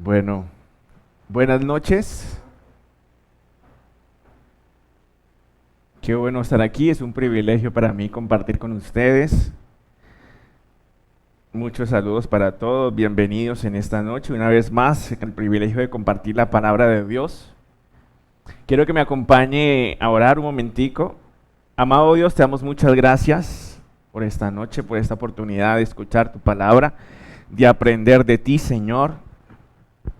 Bueno, buenas noches. Qué bueno estar aquí. Es un privilegio para mí compartir con ustedes. Muchos saludos para todos. Bienvenidos en esta noche. Una vez más, el privilegio de compartir la palabra de Dios. Quiero que me acompañe a orar un momentico. Amado Dios, te damos muchas gracias por esta noche, por esta oportunidad de escuchar tu palabra, de aprender de ti, Señor.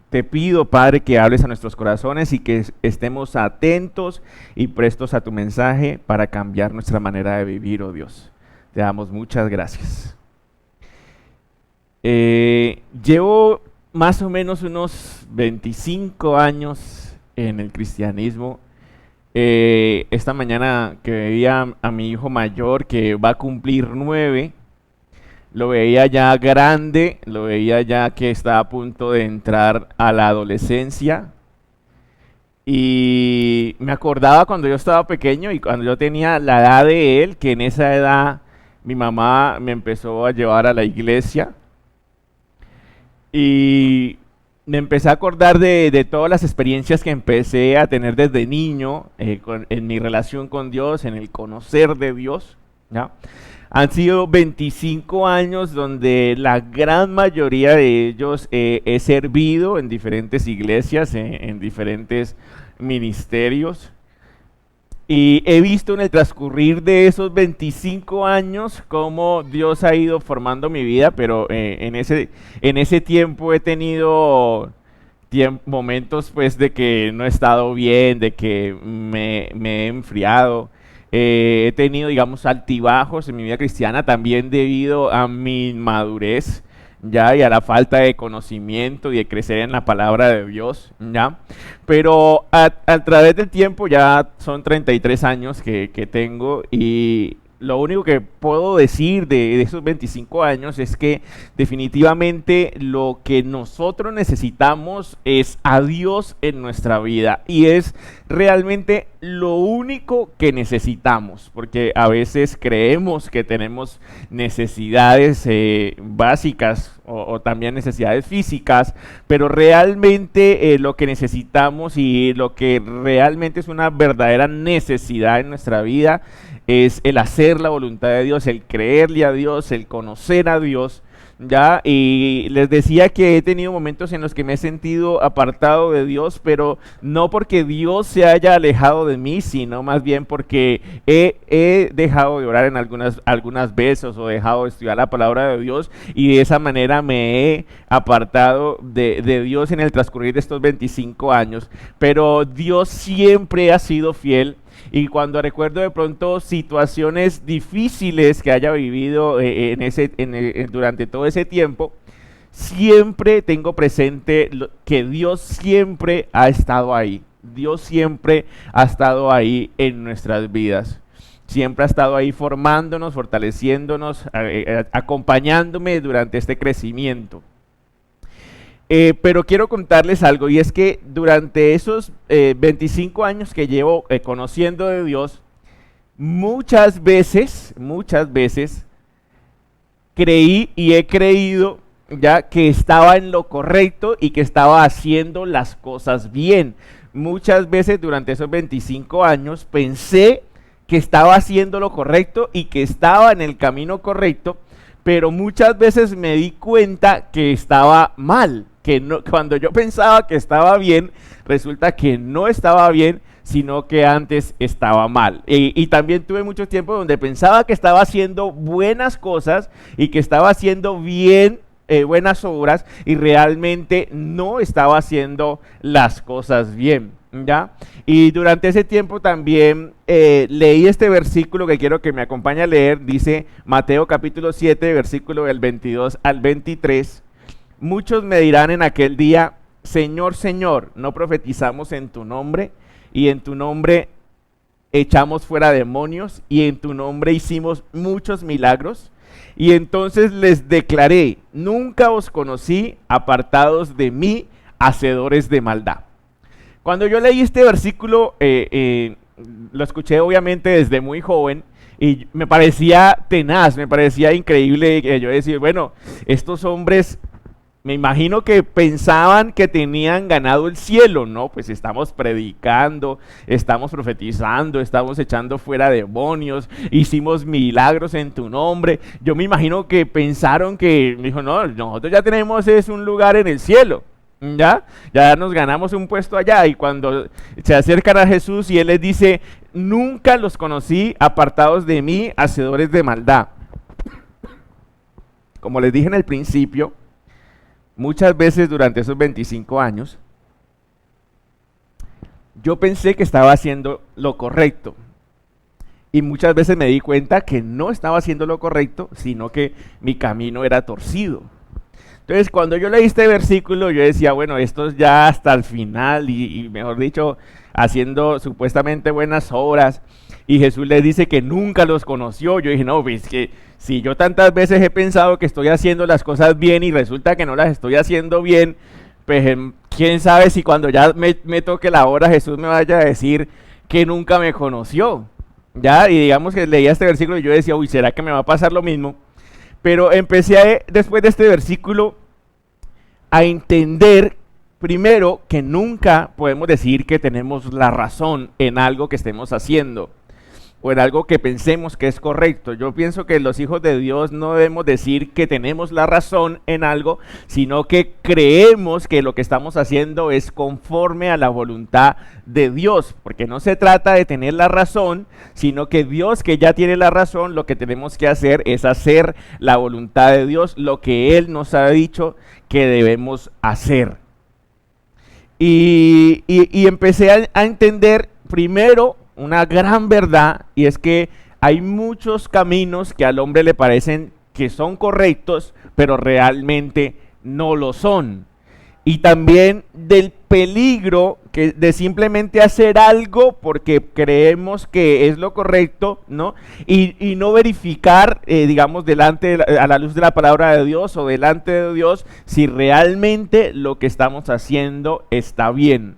Te pido, Padre, que hables a nuestros corazones y que estemos atentos y prestos a tu mensaje para cambiar nuestra manera de vivir, oh Dios. Te damos muchas gracias. Llevo más o menos unos 25 años en el cristianismo. Esta mañana que veía a mi hijo mayor que va a cumplir 9, lo veía ya grande, lo veía ya que estaba a punto de entrar a la adolescencia. Y me acordaba cuando yo estaba pequeño y cuando yo tenía la edad de él, que en esa edad mi mamá me empezó a llevar a la iglesia. Y me empecé a acordar de todas las experiencias que empecé a tener desde niño en mi relación con Dios, en el conocer de Dios, ¿ya? Han sido 25 años donde la gran mayoría de ellos he servido en diferentes iglesias, en diferentes ministerios. Y he visto en el transcurrir de esos 25 años cómo Dios ha ido formando mi vida, pero en ese tiempo he tenido momentos pues de que no he estado bien, de que me he enfriado. He tenido, digamos, altibajos en mi vida cristiana también debido a mi inmadurez, ya, y a la falta de conocimiento y de crecer en la palabra de Dios, ya. Pero a través del tiempo, ya son 33 años que tengo, y lo único que puedo decir de esos 25 años es que definitivamente lo que nosotros necesitamos es a Dios en nuestra vida, y es realmente lo único que necesitamos, porque a veces creemos que tenemos necesidades básicas o también necesidades físicas, pero realmente lo que necesitamos y lo que realmente es una verdadera necesidad en nuestra vida es el hacer la voluntad de Dios, el creerle a Dios, el conocer a Dios, ¿ya? Y les decía que he tenido momentos en los que me he sentido apartado de Dios, pero no porque Dios se haya alejado de mí, sino más bien porque he dejado de orar en algunas veces, o dejado de estudiar la palabra de Dios, y de esa manera me he apartado de Dios en el transcurrir de estos 25 años. Pero Dios siempre ha sido fiel. Y cuando recuerdo de pronto situaciones difíciles que haya vivido durante todo ese tiempo, siempre tengo presente que Dios siempre ha estado ahí. Dios siempre ha estado ahí en nuestras vidas. Siempre ha estado ahí formándonos, fortaleciéndonos, acompañándome durante este crecimiento. Pero quiero contarles algo, y es que durante esos 25 años que llevo conociendo de Dios, muchas veces creí y he creído ya que estaba en lo correcto y que estaba haciendo las cosas bien. Muchas veces durante esos 25 años pensé que estaba haciendo lo correcto y que estaba en el camino correcto, pero muchas veces me di cuenta que estaba mal, que no, cuando yo pensaba que estaba bien, resulta que no estaba bien, sino que antes estaba mal. Y también tuve mucho tiempo donde pensaba que estaba haciendo buenas cosas y que estaba haciendo bien, buenas obras, y realmente no estaba haciendo las cosas bien, ¿ya? Y durante ese tiempo también leí este versículo que quiero que me acompañe a leer. Dice Mateo capítulo 7, versículo del 22 al 23. Muchos me dirán en aquel día: Señor, Señor, ¿no profetizamos en tu nombre? Y en tu nombre echamos fuera demonios, y en tu nombre hicimos muchos milagros. Y entonces les declaré: nunca os conocí, apartados de mí, hacedores de maldad. Cuando yo leí este versículo, lo escuché obviamente desde muy joven, y me parecía tenaz, me parecía increíble. Yo decía, bueno, estos hombres Me imagino que pensaban que tenían ganado el cielo, ¿no? Pues estamos predicando, estamos profetizando, estamos echando fuera demonios, hicimos milagros en tu nombre. Yo me imagino que pensaron que, dijo, no, nosotros ya tenemos un lugar en el cielo. Ya nos ganamos un puesto allá. Y cuando se acercan a Jesús y Él les dice, nunca los conocí, apartados de mí, hacedores de maldad. Como les dije en el principio, muchas veces durante esos 25 años, yo pensé que estaba haciendo lo correcto. Y muchas veces me di cuenta que no estaba haciendo lo correcto, sino que mi camino era torcido. Entonces, cuando yo leí este versículo, yo decía, bueno, esto es ya hasta el final y mejor dicho, haciendo supuestamente buenas obras. Y Jesús les dice que nunca los conoció. Yo dije, no, pues que si yo tantas veces he pensado que estoy haciendo las cosas bien y resulta que no las estoy haciendo bien, pues quién sabe si cuando ya me toque la hora Jesús me vaya a decir que nunca me conoció. Ya, y digamos que leía este versículo y yo decía, uy, ¿será que me va a pasar lo mismo? Pero empecé después de este versículo a entender primero que nunca podemos decir que tenemos la razón en algo que estemos haciendo o en algo que pensemos que es correcto. Yo pienso que los hijos de Dios no debemos decir que tenemos la razón en algo, sino que creemos que lo que estamos haciendo es conforme a la voluntad de Dios, porque no se trata de tener la razón, sino que Dios, que ya tiene la razón, lo que tenemos que hacer es hacer la voluntad de Dios, lo que Él nos ha dicho que debemos hacer. Y empecé a entender primero una gran verdad, y es que hay muchos caminos que al hombre le parecen que son correctos, pero realmente no lo son. Y también del peligro de simplemente hacer algo porque creemos que es lo correcto, ¿no? Y no verificar, digamos, a la luz de la palabra de Dios o delante de Dios, si realmente lo que estamos haciendo está bien.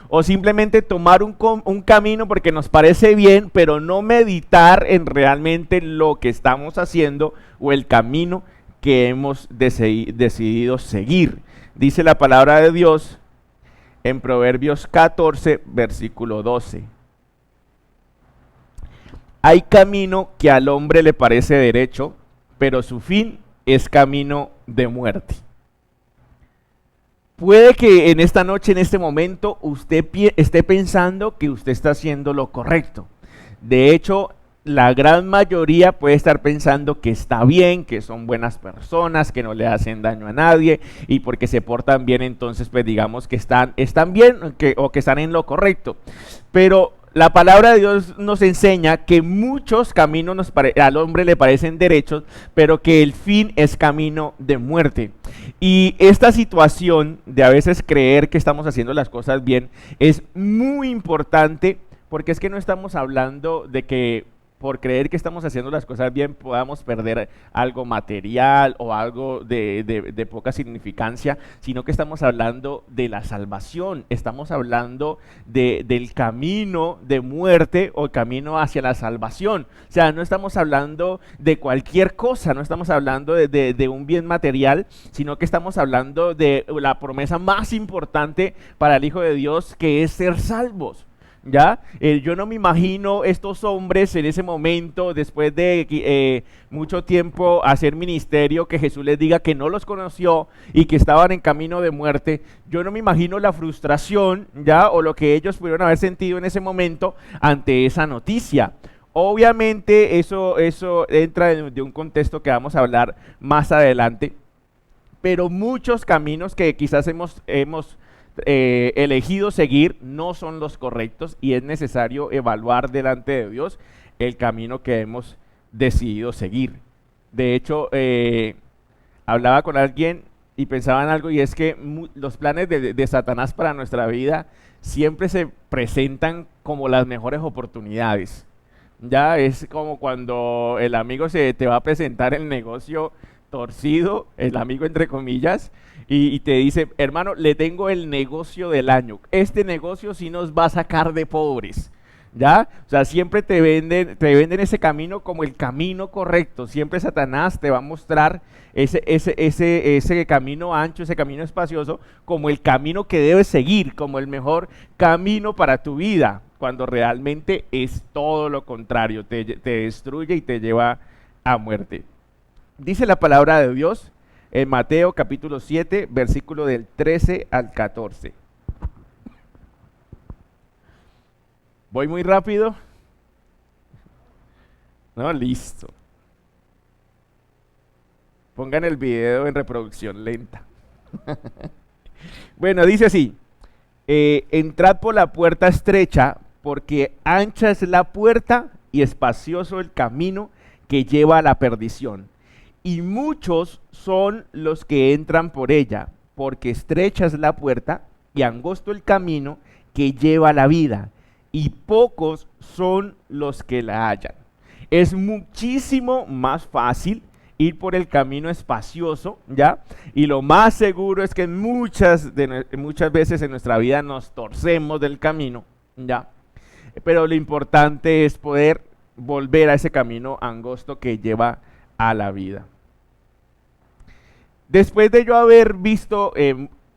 O simplemente tomar un camino porque nos parece bien, pero no meditar en realmente lo que estamos haciendo o el camino que hemos decidido seguir. Dice la palabra de Dios en Proverbios 14, versículo 12. Hay camino que al hombre le parece derecho, pero su fin es camino de muerte. Puede que en esta noche, en este momento, usted esté pensando que usted está haciendo lo correcto. De hecho, la gran mayoría puede estar pensando que está bien, que son buenas personas, que no le hacen daño a nadie y porque se portan bien, entonces pues digamos que están bien o que están en lo correcto. Pero la palabra de Dios nos enseña que muchos caminos al hombre le parecen derechos, pero que el fin es camino de muerte. Y esta situación de a veces creer que estamos haciendo las cosas bien es muy importante, porque es que no estamos hablando de que por creer que estamos haciendo las cosas bien podamos perder algo material o algo de poca significancia, sino que estamos hablando de la salvación, estamos hablando del camino de muerte o el camino hacia la salvación. O sea, no estamos hablando de cualquier cosa, no estamos hablando de un bien material, sino que estamos hablando de la promesa más importante para el Hijo de Dios, que es ser salvos. ¿Ya? Yo no me imagino estos hombres en ese momento, después de mucho tiempo hacer ministerio, que Jesús les diga que no los conoció y que estaban en camino de muerte. Yo no me imagino la frustración, ¿ya? O lo que ellos pudieron haber sentido en ese momento ante esa noticia. Obviamente eso entra de un contexto que vamos a hablar más adelante, pero muchos caminos que quizás hemos elegido seguir no son los correctos y es necesario evaluar delante de Dios el camino que hemos decidido seguir. De hecho, hablaba con alguien y pensaba en algo, y es que los planes de Satanás para nuestra vida siempre se presentan como las mejores oportunidades. Ya es como cuando el amigo te va a presentar el negocio torcido, el amigo entre comillas, y te dice, hermano, le tengo el negocio del año. Este negocio sí nos va a sacar de pobres. ¿Ya? O sea, siempre te venden ese camino como el camino correcto. Siempre Satanás te va a mostrar ese camino ancho, ese camino espacioso, como el camino que debes seguir, como el mejor camino para tu vida, cuando realmente es todo lo contrario, te destruye y te lleva a muerte. Dice la palabra de Dios en Mateo capítulo 7, versículo del 13 al 14. ¿Voy muy rápido? No, listo. Pongan el video en reproducción lenta. Bueno, dice así, entrad por la puerta estrecha, porque ancha es la puerta y espacioso el camino que lleva a la perdición. Y muchos son los que entran por ella, porque estrecha es la puerta y angosto el camino que lleva a la vida, y pocos son los que la hallan. Es muchísimo más fácil ir por el camino espacioso, ¿ya? Y lo más seguro es que muchas veces en nuestra vida nos torcemos del camino, ¿ya? Pero lo importante es poder volver a ese camino angosto que lleva a la vida. Después de yo haber visto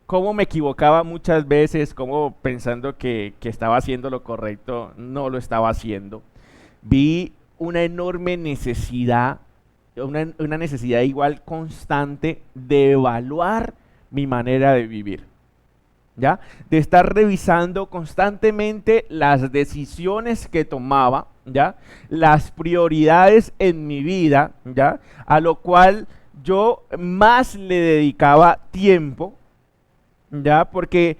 cómo me equivocaba muchas veces, cómo pensando que estaba haciendo lo correcto, no lo estaba haciendo, vi una enorme necesidad, una necesidad igual constante de evaluar mi manera de vivir, ¿ya? De estar revisando constantemente las decisiones que tomaba, ¿ya? Las prioridades en mi vida, ¿ya? A lo cual yo más le dedicaba tiempo, ¿ya? Porque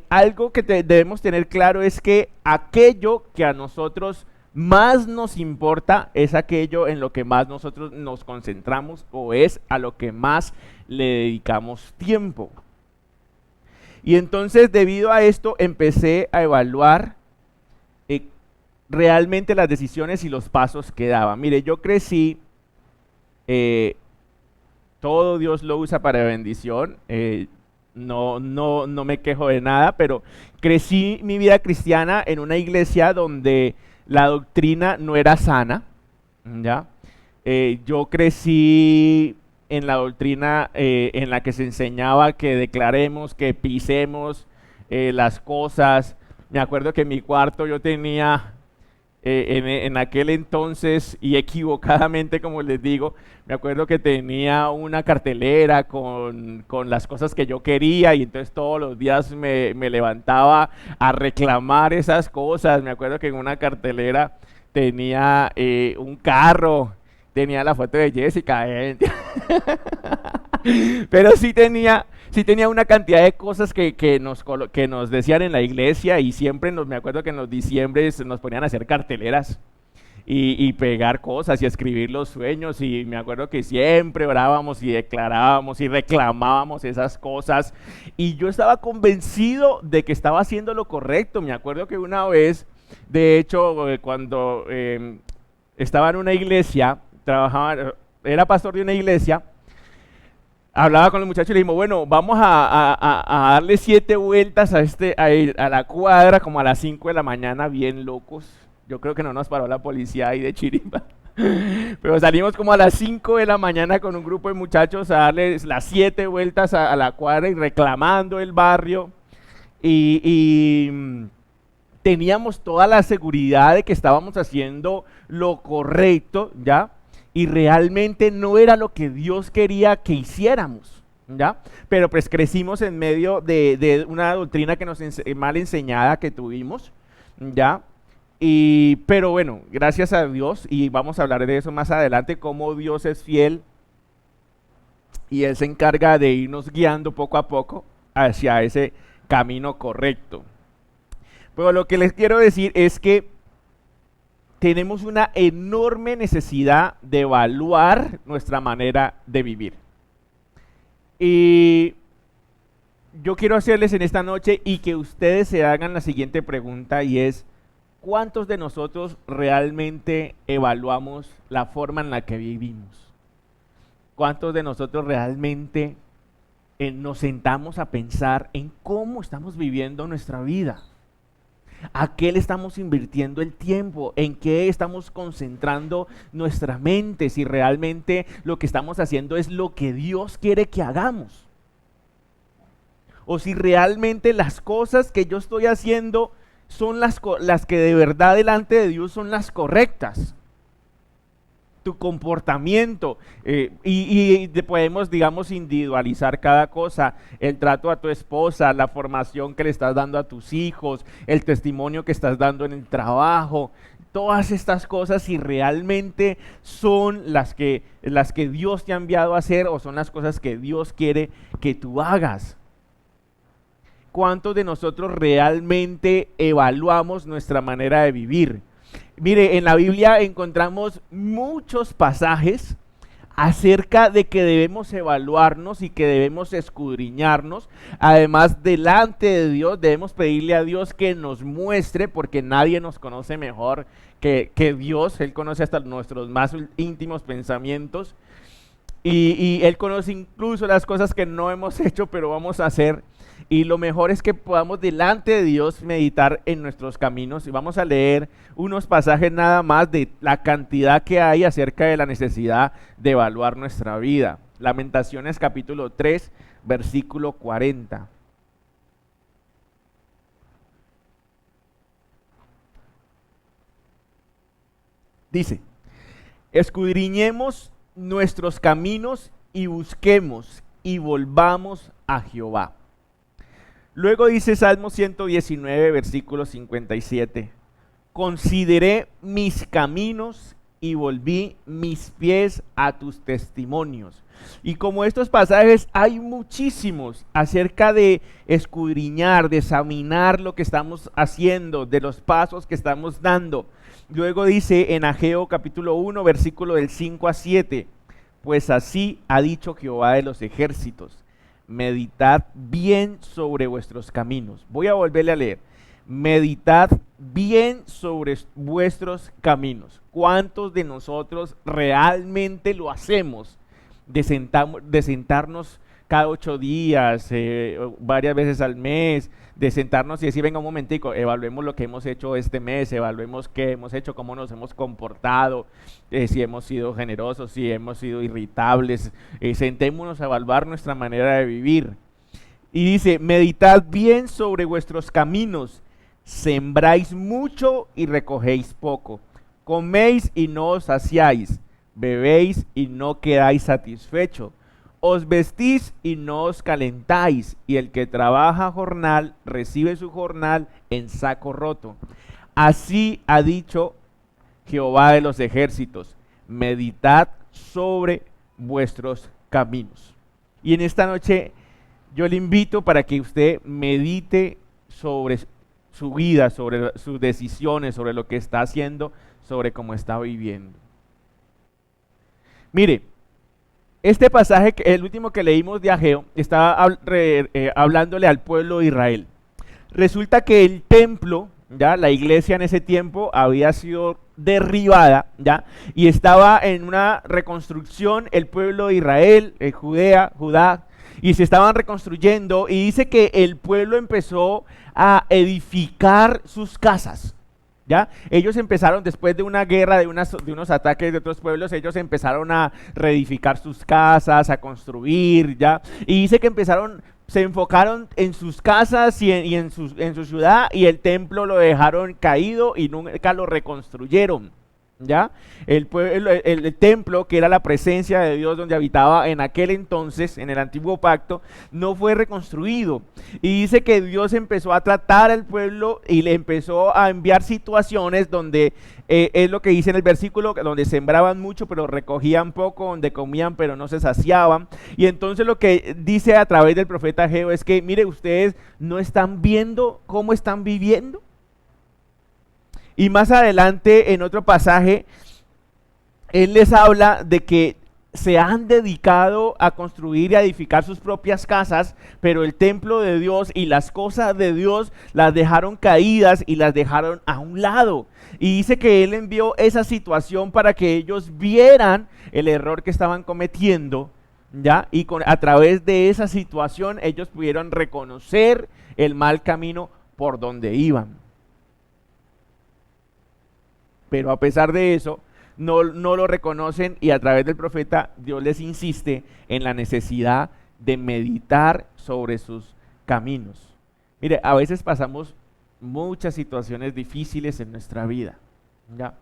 algo que debemos tener claro es que aquello que a nosotros más nos importa es aquello en lo que más nosotros nos concentramos o es a lo que más le dedicamos tiempo. Y entonces, debido a esto, empecé a evaluar realmente las decisiones y los pasos que daba. Mire, yo crecí, todo Dios lo usa para bendición, no me quejo de nada, pero crecí mi vida cristiana en una iglesia donde la doctrina no era sana, ¿ya? Yo crecí en la doctrina en la que se enseñaba que declaremos, que pisemos las cosas. Me acuerdo que en mi cuarto yo tenía, en aquel entonces, y equivocadamente como les digo, me acuerdo que tenía una cartelera con las cosas que yo quería y entonces todos los días me levantaba a reclamar esas cosas. Me acuerdo que en una cartelera tenía un carro, tenía la foto de Jessica, pero sí tenía una cantidad de cosas que nos decían en la iglesia y siempre me acuerdo que en los diciembres nos ponían a hacer carteleras y pegar cosas y escribir los sueños y me acuerdo que siempre orábamos y declarábamos y reclamábamos esas cosas y yo estaba convencido de que estaba haciendo lo correcto. Me acuerdo que una vez, de hecho, cuando estaba en una iglesia, era pastor de una iglesia, hablaba con los muchachos y le dijimos, bueno, vamos a darle 7 vueltas a la cuadra como a las 5 de la mañana, bien locos. Yo creo que no nos paró la policía ahí de Chirimba. Pero salimos como a las 5 de la mañana con un grupo de muchachos a darles las 7 vueltas a la cuadra y reclamando el barrio. Y teníamos toda la seguridad de que estábamos haciendo lo correcto, ¿ya? Y realmente no era lo que Dios quería que hiciéramos, ¿ya? Pero pues crecimos en medio de una doctrina que mal enseñada que tuvimos, ¿ya? Pero bueno, gracias a Dios, y vamos a hablar de eso más adelante, cómo Dios es fiel y Él se encarga de irnos guiando poco a poco hacia ese camino correcto. Pero lo que les quiero decir es que tenemos una enorme necesidad de evaluar nuestra manera de vivir. Y yo quiero hacerles en esta noche y que ustedes se hagan la siguiente pregunta y es, ¿cuántos de nosotros realmente evaluamos la forma en la que vivimos? ¿Cuántos de nosotros realmente nos sentamos a pensar en cómo estamos viviendo nuestra vida? ¿A qué le estamos invirtiendo el tiempo? ¿En qué estamos concentrando nuestra mente? Si realmente lo que estamos haciendo es lo que Dios quiere que hagamos. O si realmente las cosas que yo estoy haciendo son las que de verdad delante de Dios son las correctas. Tu comportamiento podemos, digamos, individualizar cada cosa, el trato a tu esposa, la formación que le estás dando a tus hijos, el testimonio que estás dando en el trabajo, todas estas cosas, si realmente son las que Dios te ha enviado a hacer o son las cosas que Dios quiere que tú hagas. ¿Cuántos de nosotros realmente evaluamos nuestra manera de vivir? Mire, en la Biblia encontramos muchos pasajes acerca de que debemos evaluarnos y que debemos escudriñarnos. Además, delante de Dios debemos pedirle a Dios que nos muestre, porque nadie nos conoce mejor que Dios. Él conoce hasta nuestros más íntimos pensamientos y Él conoce incluso las cosas que no hemos hecho, pero vamos a hacer. Y lo mejor es que podamos delante de Dios meditar en nuestros caminos. Y vamos a leer unos pasajes nada más de la cantidad que hay acerca de la necesidad de evaluar nuestra vida. Lamentaciones capítulo 3, versículo 40. Dice: escudriñemos nuestros caminos y busquemos y volvamos a Jehová. Luego dice Salmo 119, versículo 57. Consideré mis caminos y volví mis pies a tus testimonios. Y como estos pasajes hay muchísimos acerca de escudriñar, de examinar lo que estamos haciendo, de los pasos que estamos dando. Luego dice en Ageo capítulo 1, versículo del 5 a 7. Pues así ha dicho Jehová de los ejércitos: meditad bien sobre vuestros caminos. Voy a volverle a leer. Meditad bien sobre vuestros caminos. ¿Cuántos de nosotros realmente lo hacemos? De sentarnos cada 8 días, varias veces al mes, de sentarnos y decir: venga un momentico, evaluemos lo que hemos hecho este mes, evaluemos qué hemos hecho, cómo nos hemos comportado, si hemos sido generosos, si hemos sido irritables, sentémonos a evaluar nuestra manera de vivir. Y dice: meditad bien sobre vuestros caminos, sembráis mucho y recogéis poco, coméis y no os saciáis, bebéis y no quedáis satisfechos, os vestís y no os calentáis, y el que trabaja jornal recibe su jornal en saco roto. Así ha dicho Jehová de los ejércitos: meditad sobre vuestros caminos. Y en esta noche yo le invito para que usted medite sobre su vida, sobre sus decisiones, sobre lo que está haciendo, sobre cómo está viviendo. Mire, este pasaje, el último que leímos de Ageo, estaba hablándole al pueblo de Israel. Resulta que el templo, ya, la iglesia en ese tiempo había sido derribada, ya, y estaba en una reconstrucción el pueblo de Israel, Judá, y se estaban reconstruyendo, y dice que el pueblo empezó a edificar sus casas. ¿Ya? Ellos empezaron, después de una guerra, de unos ataques de otros pueblos, ellos empezaron a reedificar sus casas, a construir, ¿ya? Y dice que se enfocaron en sus casas y en su ciudad, y el templo lo dejaron caído y nunca lo reconstruyeron. ¿Ya? El templo, que era la presencia de Dios donde habitaba en aquel entonces, en el antiguo pacto, no fue reconstruido. Y dice que Dios empezó a tratar al pueblo y le empezó a enviar situaciones donde, es lo que dice en el versículo, donde sembraban mucho pero recogían poco, donde comían pero no se saciaban. Y entonces lo que dice a través del profeta Ageo es que, mire, ustedes no están viendo cómo están viviendo. Y más adelante, en otro pasaje, él les habla de que se han dedicado a construir y a edificar sus propias casas, pero el templo de Dios y las cosas de Dios las dejaron caídas y las dejaron a un lado. Y dice que él envió esa situación para que ellos vieran el error que estaban cometiendo, ¿ya? Y a través de esa situación ellos pudieron reconocer el mal camino por donde iban. pero a pesar de eso, no lo reconocen y a través del profeta Dios les insiste en la necesidad de meditar sobre sus caminos. Mire, a veces pasamos muchas situaciones difíciles en nuestra vida, ¿ya?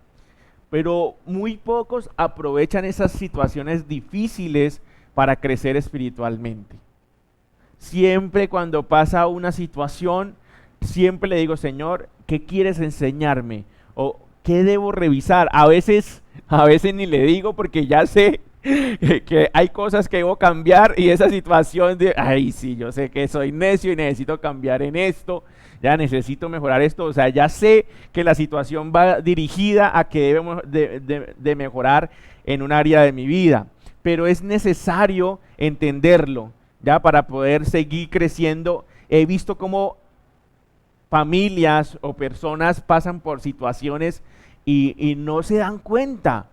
Pero muy pocos aprovechan esas situaciones difíciles para crecer espiritualmente. Siempre cuando pasa una situación, siempre le digo, Señor, ¿qué quieres enseñarme? ¿O qué debo revisar? A veces ni le digo porque ya sé que hay cosas que debo cambiar y esa situación de, ay, sí, yo sé que soy necio y necesito cambiar en esto, ya necesito mejorar esto, o sea, ya sé que la situación va dirigida a que debemos de mejorar en un área de mi vida, pero es necesario entenderlo, ya, para poder seguir creciendo. He visto cómo familias o personas pasan por situaciones y no se dan cuenta.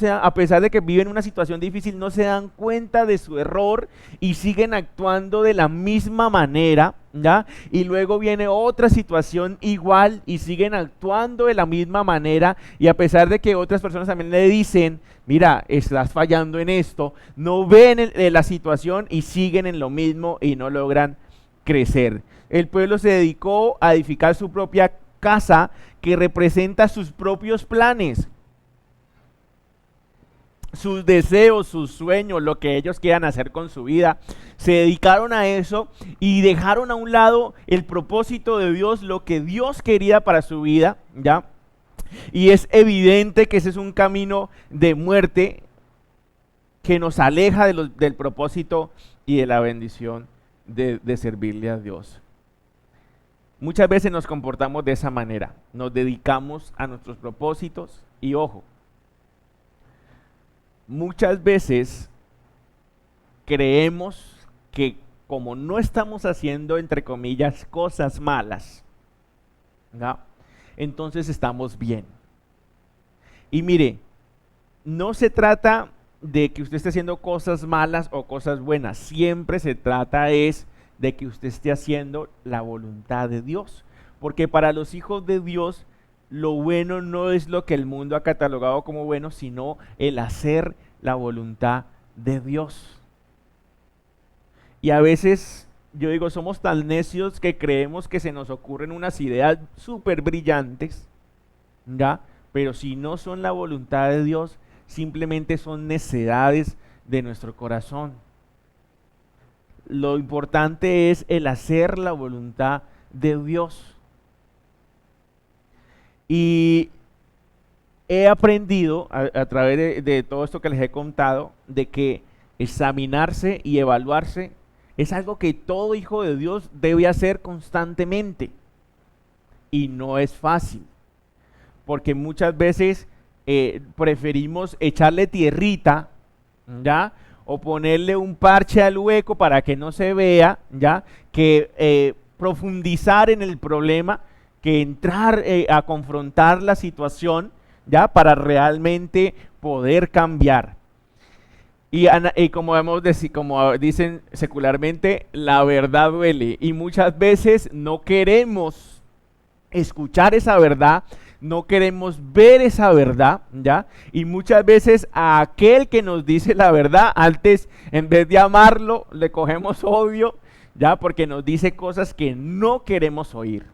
A pesar de que viven una situación difícil, no se dan cuenta de su error y siguen actuando de la misma manera, ¿ya? Y luego viene otra situación igual y siguen actuando de la misma manera, y a pesar de que otras personas también le dicen, mira, estás fallando en esto, no ven la situación y siguen en lo mismo y no logran crecer. El pueblo se dedicó a edificar su propia casa que representa sus propios planes, sus deseos, sus sueños, lo que ellos quieran hacer con su vida. Se dedicaron a eso y dejaron a un lado el propósito de Dios, lo que Dios quería para su vida, ¿ya? Y es evidente que ese es un camino de muerte que nos aleja del propósito y de la bendición de servirle a Dios. Muchas veces nos comportamos de esa manera, nos dedicamos a nuestros propósitos y ojo, muchas veces creemos que como no estamos haciendo, entre comillas, cosas malas, ¿no?, entonces estamos bien. Y mire, no se trata de que usted esté haciendo cosas malas o cosas buenas, siempre se trata es de que usted esté haciendo la voluntad de Dios, porque para los hijos de Dios lo bueno no es lo que el mundo ha catalogado como bueno, sino el hacer la voluntad de Dios. Y a veces, yo digo, somos tan necios que creemos que se nos ocurren unas ideas súper brillantes, ¿ya? Pero si no son la voluntad de Dios, simplemente son necedades de nuestro corazón. Lo importante es el hacer la voluntad de Dios. Y he aprendido a través de todo esto que les he contado, de que examinarse y evaluarse es algo que todo hijo de Dios debe hacer constantemente. Y no es fácil, porque muchas veces preferimos echarle tierrita, ¿ya?, o ponerle un parche al hueco para que no se vea, ¿ya?, que profundizar en el problema, que entrar a confrontar la situación, ¿ya?, para realmente poder cambiar. Y como dicen secularmente, la verdad duele. Y muchas veces no queremos escuchar esa verdad, no queremos ver esa verdad, ¿ya? Y muchas veces a aquel que nos dice la verdad, antes, en vez de amarlo, le cogemos odio, ¿ya? Porque nos dice cosas que no queremos oír,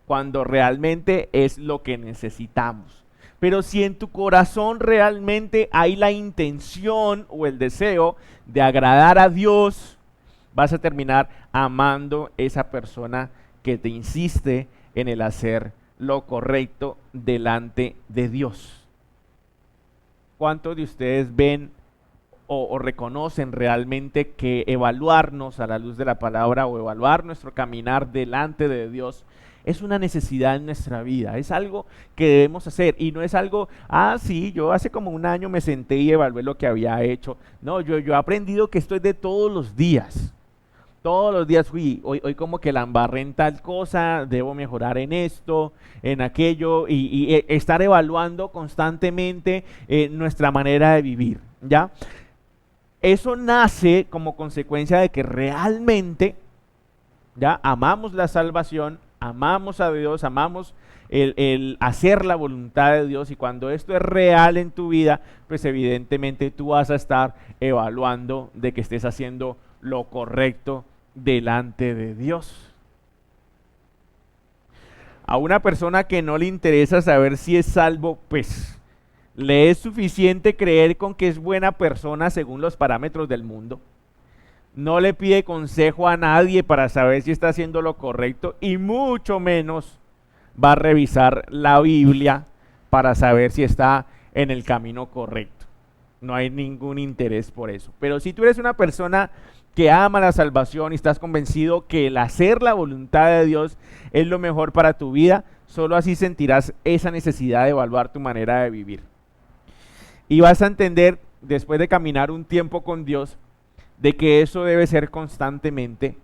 cuando realmente es lo que necesitamos. Pero si en tu corazón realmente hay la intención o el deseo de agradar a Dios, vas a terminar amando esa persona que te insiste en el hacer lo correcto delante de Dios. ¿Cuántos de ustedes ven o reconocen realmente que evaluarnos a la luz de la palabra o evaluar nuestro caminar delante de Dios es una necesidad en nuestra vida? Es algo que debemos hacer y no es algo, sí, yo hace como un año me senté y evalué lo que había hecho. No, yo he aprendido que esto es de todos los días. Todos los días hoy como que la embarré en tal cosa, debo mejorar en esto, en aquello, y estar evaluando constantemente nuestra manera de vivir, ¿ya? Eso nace como consecuencia de que realmente, ¿ya?, amamos la salvación, amamos a Dios, amamos el hacer la voluntad de Dios, y cuando esto es real en tu vida, pues evidentemente tú vas a estar evaluando de que estés haciendo lo correcto delante de Dios. A una persona que no le interesa saber si es salvo, pues le es suficiente creer con que es buena persona según los parámetros del mundo. No le pide consejo a nadie para saber si está haciendo lo correcto, y mucho menos va a revisar la Biblia para saber si está en el camino correcto. No hay ningún interés por eso. Pero si tú eres una persona que ama la salvación y estás convencido que el hacer la voluntad de Dios es lo mejor para tu vida, solo así sentirás esa necesidad de evaluar tu manera de vivir. Y vas a entender, después de caminar un tiempo con Dios, de que eso debe ser constantemente.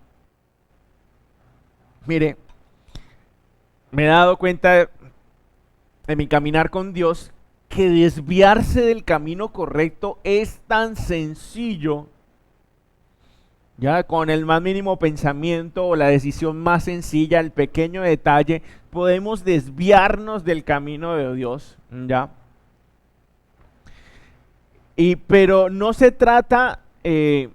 Mire, me he dado cuenta en mi caminar con Dios que desviarse del camino correcto es tan sencillo. Ya con el más mínimo pensamiento o la decisión más sencilla, el pequeño detalle, podemos desviarnos del camino de Dios, ¿ya? Pero no se trata de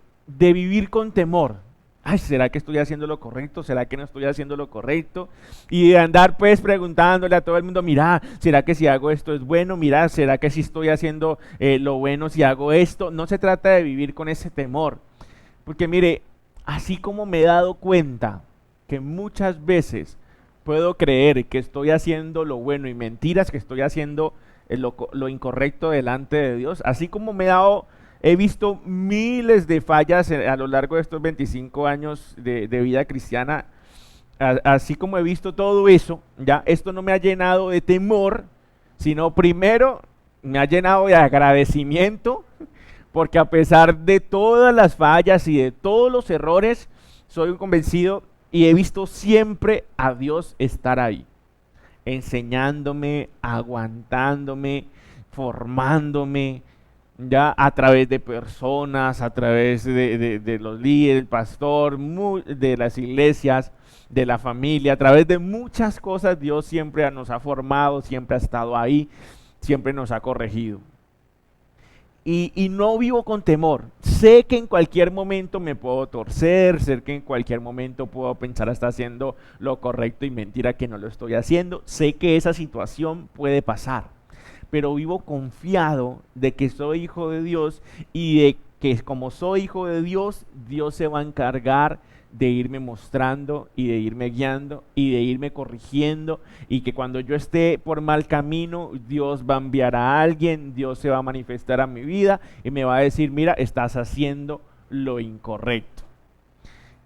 vivir con temor. Ay, ¿será que estoy haciendo lo correcto? ¿Será que no estoy haciendo lo correcto? Y de andar pues preguntándole a todo el mundo, mira, ¿será que si hago esto es bueno? Mira, ¿será que si estoy haciendo lo bueno si hago esto? No se trata de vivir con ese temor. Porque mire, así como me he dado cuenta que muchas veces puedo creer que estoy haciendo lo bueno y mentiras que estoy haciendo lo incorrecto delante de Dios, así como he visto miles de fallas a lo largo de estos 25 años de vida cristiana, así como he visto todo eso, ya esto no me ha llenado de temor, sino primero me ha llenado de agradecimiento, porque a pesar de todas las fallas y de todos los errores, soy convencido y he visto siempre a Dios estar ahí, enseñándome, aguantándome, formándome, ya a través de personas, a través de los líderes, el pastor, de las iglesias, de la familia, a través de muchas cosas Dios siempre nos ha formado, siempre ha estado ahí, siempre nos ha corregido. Y no vivo con temor. Sé que en cualquier momento me puedo torcer, sé que en cualquier momento puedo pensar hasta haciendo lo correcto y mentira que no lo estoy haciendo. Sé que esa situación puede pasar, pero vivo confiado de que soy hijo de Dios y de que como soy hijo de Dios, Dios se va a encargar de irme mostrando y de irme guiando y de irme corrigiendo, y que cuando yo esté por mal camino, Dios va a enviar a alguien, Dios se va a manifestar a mi vida y me va a decir, mira, estás haciendo lo incorrecto.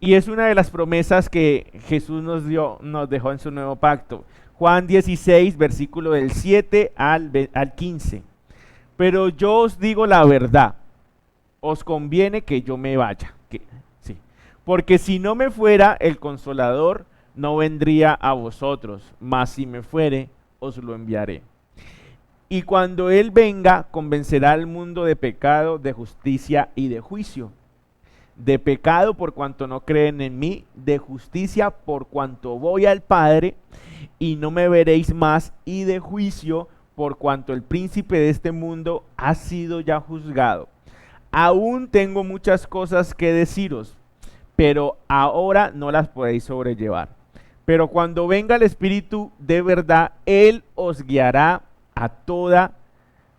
Y es una de las promesas que Jesús nos dejó en su nuevo pacto. Juan 16, versículo del 7 al 15. Pero yo os digo la verdad, os conviene que yo me vaya. Porque si no me fuera, el Consolador no vendría a vosotros, mas si me fuere, os lo enviaré. Y cuando Él venga, convencerá al mundo de pecado, de justicia y de juicio. De pecado por cuanto no creen en mí, de justicia por cuanto voy al Padre y no me veréis más, y de juicio por cuanto el príncipe de este mundo ha sido ya juzgado. Aún tengo muchas cosas que deciros, pero ahora no las podéis sobrellevar. Pero cuando venga el Espíritu de verdad, Él os guiará a toda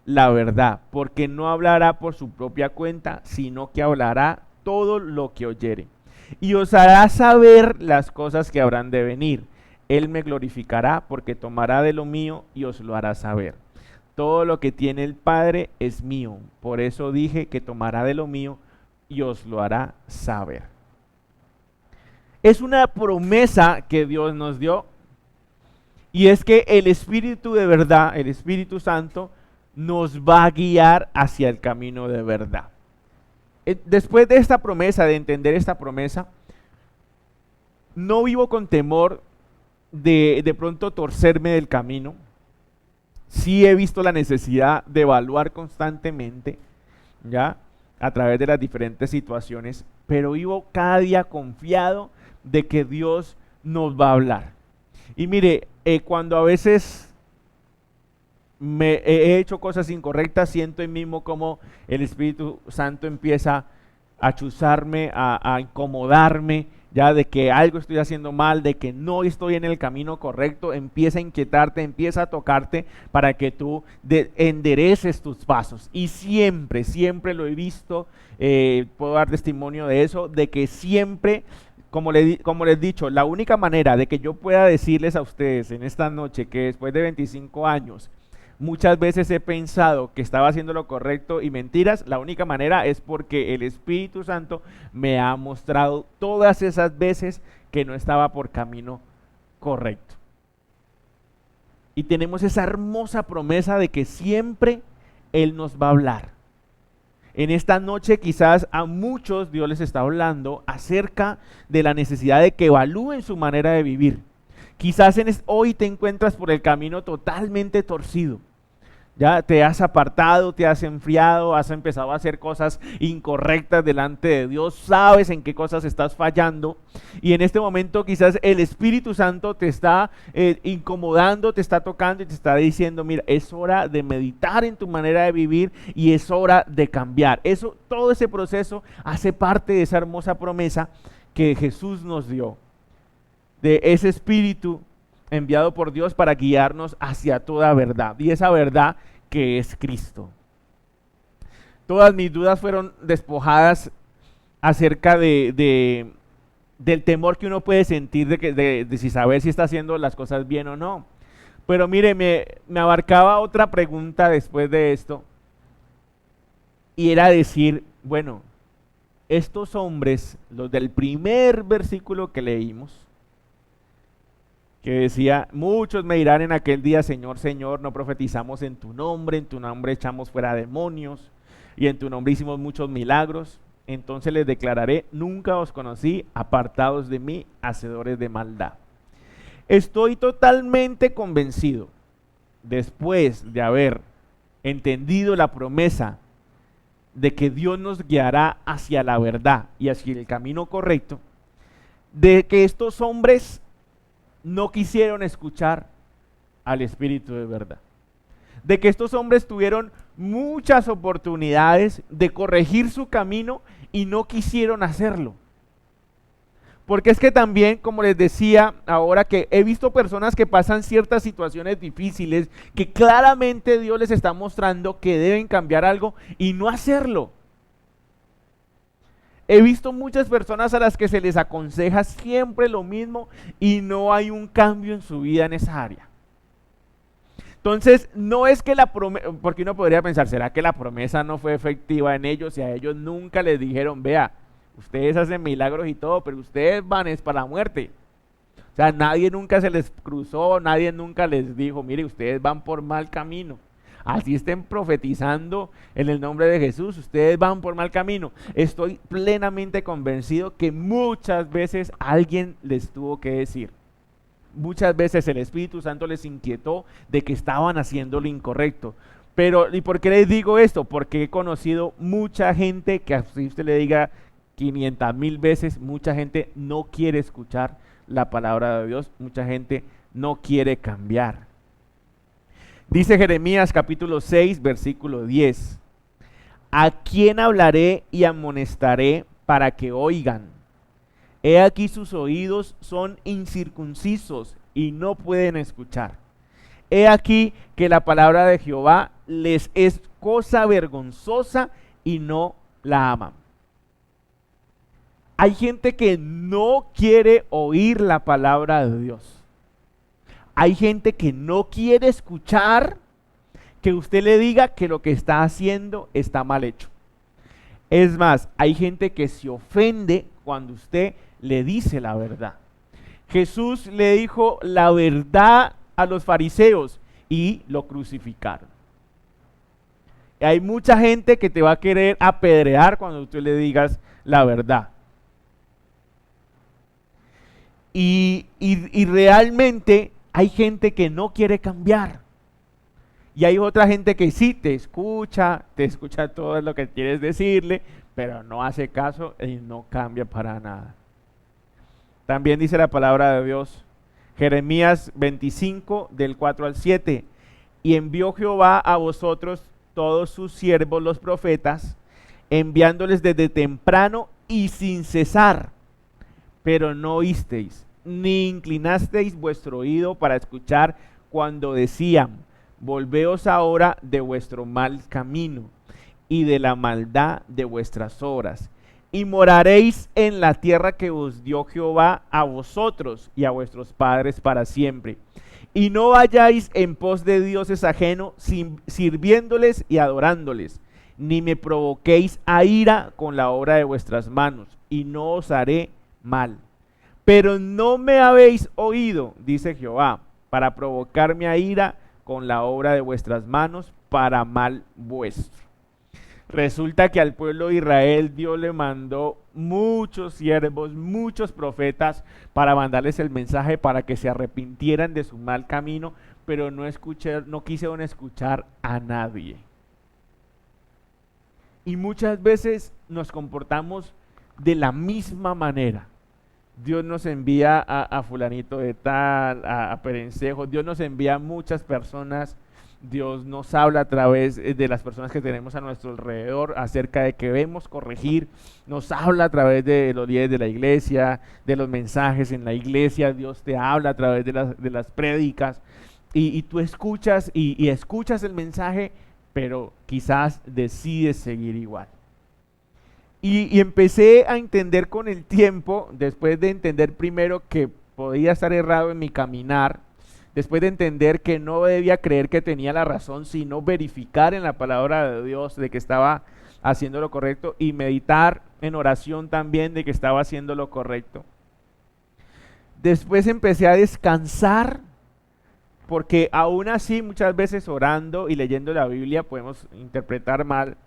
la verdad, porque no hablará por su propia cuenta, sino que hablará todo lo que oyere. Y os hará saber las cosas que habrán de venir. Él me glorificará, porque tomará de lo mío y os lo hará saber. Todo lo que tiene el Padre es mío. Por eso dije que tomará de lo mío y os lo hará saber. Es una promesa que Dios nos dio, y es que el Espíritu de verdad, el Espíritu Santo, nos va a guiar hacia el camino de verdad. Después de esta promesa, de entender esta promesa, no vivo con temor de pronto torcerme del camino. Sí he visto la necesidad de evaluar constantemente, ¿ya?, a través de las diferentes situaciones, pero vivo cada día confiado de que Dios nos va a hablar. Y mire, cuando a veces he hecho cosas incorrectas, siento en mí mismo como el Espíritu Santo empieza a chuzarme, a incomodarme, ya de que algo estoy haciendo mal, de que no estoy en el camino correcto, empieza a inquietarte, empieza a tocarte para que tú endereces tus pasos. Y siempre, siempre lo he visto, puedo dar testimonio de eso, de que siempre, como les he dicho, la única manera de que yo pueda decirles a ustedes en esta noche que después de 25 años, muchas veces he pensado que estaba haciendo lo correcto y mentiras, la única manera es porque el Espíritu Santo me ha mostrado todas esas veces que no estaba por camino correcto. Y tenemos esa hermosa promesa de que siempre Él nos va a hablar. En esta noche quizás a muchos Dios les está hablando acerca de la necesidad de que evalúen su manera de vivir. Quizás hoy te encuentras por el camino totalmente torcido. Ya te has apartado, te has enfriado, has empezado a hacer cosas incorrectas delante de Dios, sabes en qué cosas estás fallando y en este momento quizás el Espíritu Santo te está incomodando, te está tocando y te está diciendo, mira, es hora de meditar en tu manera de vivir y es hora de cambiar. Todo ese proceso hace parte de esa hermosa promesa que Jesús nos dio, de ese Espíritu enviado por Dios para guiarnos hacia toda verdad, y esa verdad que es Cristo. Todas mis dudas fueron despojadas acerca del temor que uno puede sentir de si saber si está haciendo las cosas bien o no. Pero mire, me abarcaba otra pregunta después de esto, y era decir, bueno, estos hombres, los del primer versículo que leímos, que decía, muchos me dirán en aquel día, Señor, Señor, no profetizamos en tu nombre echamos fuera demonios, y en tu nombre hicimos muchos milagros. Entonces les declararé, nunca os conocí, apartados de mí, hacedores de maldad. Estoy totalmente convencido, después de haber entendido la promesa de que Dios nos guiará hacia la verdad y hacia el camino correcto, de que estos hombres no quisieron escuchar al Espíritu de verdad. De que estos hombres tuvieron muchas oportunidades de corregir su camino y no quisieron hacerlo. Porque es que también, como les decía ahora, que he visto personas que pasan ciertas situaciones difíciles, que claramente Dios les está mostrando que deben cambiar algo y no hacerlo. He visto muchas personas a las que se les aconseja siempre lo mismo y no hay un cambio en su vida en esa área. Entonces, no es que la promesa, porque uno podría pensar, ¿será que la promesa no fue efectiva en ellos y a ellos nunca les dijeron, vea, ustedes hacen milagros y todo, pero ustedes van es para la muerte? O sea, nadie nunca se les cruzó, nadie nunca les dijo, mire, ustedes van por mal camino. Así estén profetizando en el nombre de Jesús, ustedes van por mal camino. Estoy plenamente convencido que muchas veces alguien les tuvo que decir. Muchas veces el Espíritu Santo les inquietó de que estaban haciendo lo incorrecto. Pero, ¿y por qué les digo esto? Porque he conocido mucha gente que así usted le diga 500,000 veces, mucha gente no quiere escuchar la palabra de Dios, mucha gente no quiere cambiar. Dice Jeremías capítulo 6, versículo 10. ¿A quién hablaré y amonestaré para que oigan? He aquí sus oídos son incircuncisos y no pueden escuchar. He aquí que la palabra de Jehová les es cosa vergonzosa y no la aman. Hay gente que no quiere oír la palabra de Dios. Hay gente que no quiere escuchar que usted le diga que lo que está haciendo está mal hecho. Es más, hay gente que se ofende cuando usted le dice la verdad. Jesús le dijo la verdad a los fariseos y lo crucificaron. Hay mucha gente que te va a querer apedrear cuando tú le digas la verdad. Y realmente hay gente que no quiere cambiar. Y hay otra gente que sí te escucha todo lo que quieres decirle, pero no hace caso y no cambia para nada. También dice la palabra de Dios, Jeremías 25, del 4 al 7. Y envió Jehová a vosotros todos sus siervos los profetas, enviándoles desde temprano y sin cesar, pero no oísteis, ni inclinasteis vuestro oído para escuchar cuando decían: volveos ahora de vuestro mal camino y de la maldad de vuestras obras, y moraréis en la tierra que os dio Jehová a vosotros y a vuestros padres para siempre. Y no vayáis en pos de dioses ajenos, sirviéndoles y adorándoles, ni me provoquéis a ira con la obra de vuestras manos, y no os haré mal. Pero no me habéis oído, dice Jehová, para provocarme a ira con la obra de vuestras manos, para mal vuestro. Resulta que al pueblo de Israel Dios le mandó muchos siervos, muchos profetas para mandarles el mensaje para que se arrepintieran de su mal camino, pero no quisieron escuchar a nadie. Y muchas veces nos comportamos de la misma manera. Dios nos envía a fulanito de tal, a perencejo, Dios nos envía a muchas personas. Dios nos habla a través de las personas que tenemos a nuestro alrededor acerca de que debemos corregir, nos habla a través de los líderes de la iglesia, de los mensajes en la iglesia. Dios te habla a través de las prédicas y tú escuchas y escuchas el mensaje, pero quizás decides seguir igual. Y empecé a entender con el tiempo, después de entender primero que podía estar errado en mi caminar, después de entender que no debía creer que tenía la razón, sino verificar en la palabra de Dios de que estaba haciendo lo correcto, y meditar en oración también de que estaba haciendo lo correcto. Después empecé a descansar, porque aún así muchas veces orando y leyendo la Biblia podemos interpretar mal,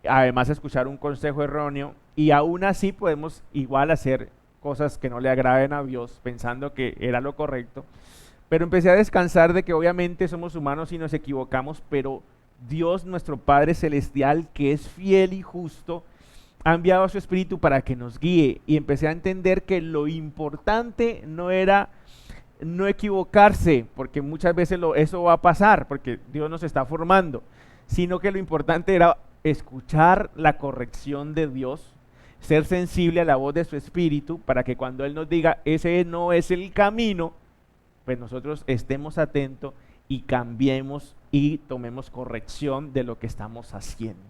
además escuchar un consejo erróneo, y aún así podemos igual hacer cosas que no le agraden a Dios pensando que era lo correcto. Pero empecé a descansar de que obviamente somos humanos y nos equivocamos, pero Dios, nuestro Padre Celestial, que es fiel y justo, ha enviado a su Espíritu para que nos guíe. Y empecé a entender que lo importante no era no equivocarse, porque muchas veces eso va a pasar, porque Dios nos está formando, sino que lo importante era escuchar la corrección de Dios, ser sensible a la voz de su Espíritu, para que cuando Él nos diga, ese no es el camino, pues nosotros estemos atentos y cambiemos y tomemos corrección de lo que estamos haciendo.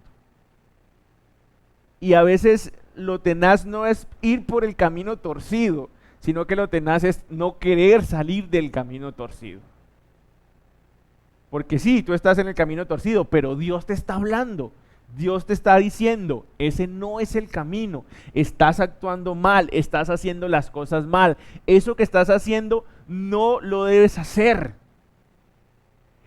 Y a veces lo tenaz no es ir por el camino torcido, sino que lo tenaz es no querer salir del camino torcido. Porque sí, tú estás en el camino torcido, pero Dios te está hablando. Dios te está diciendo, ese no es el camino, estás actuando mal, estás haciendo las cosas mal, eso que estás haciendo no lo debes hacer.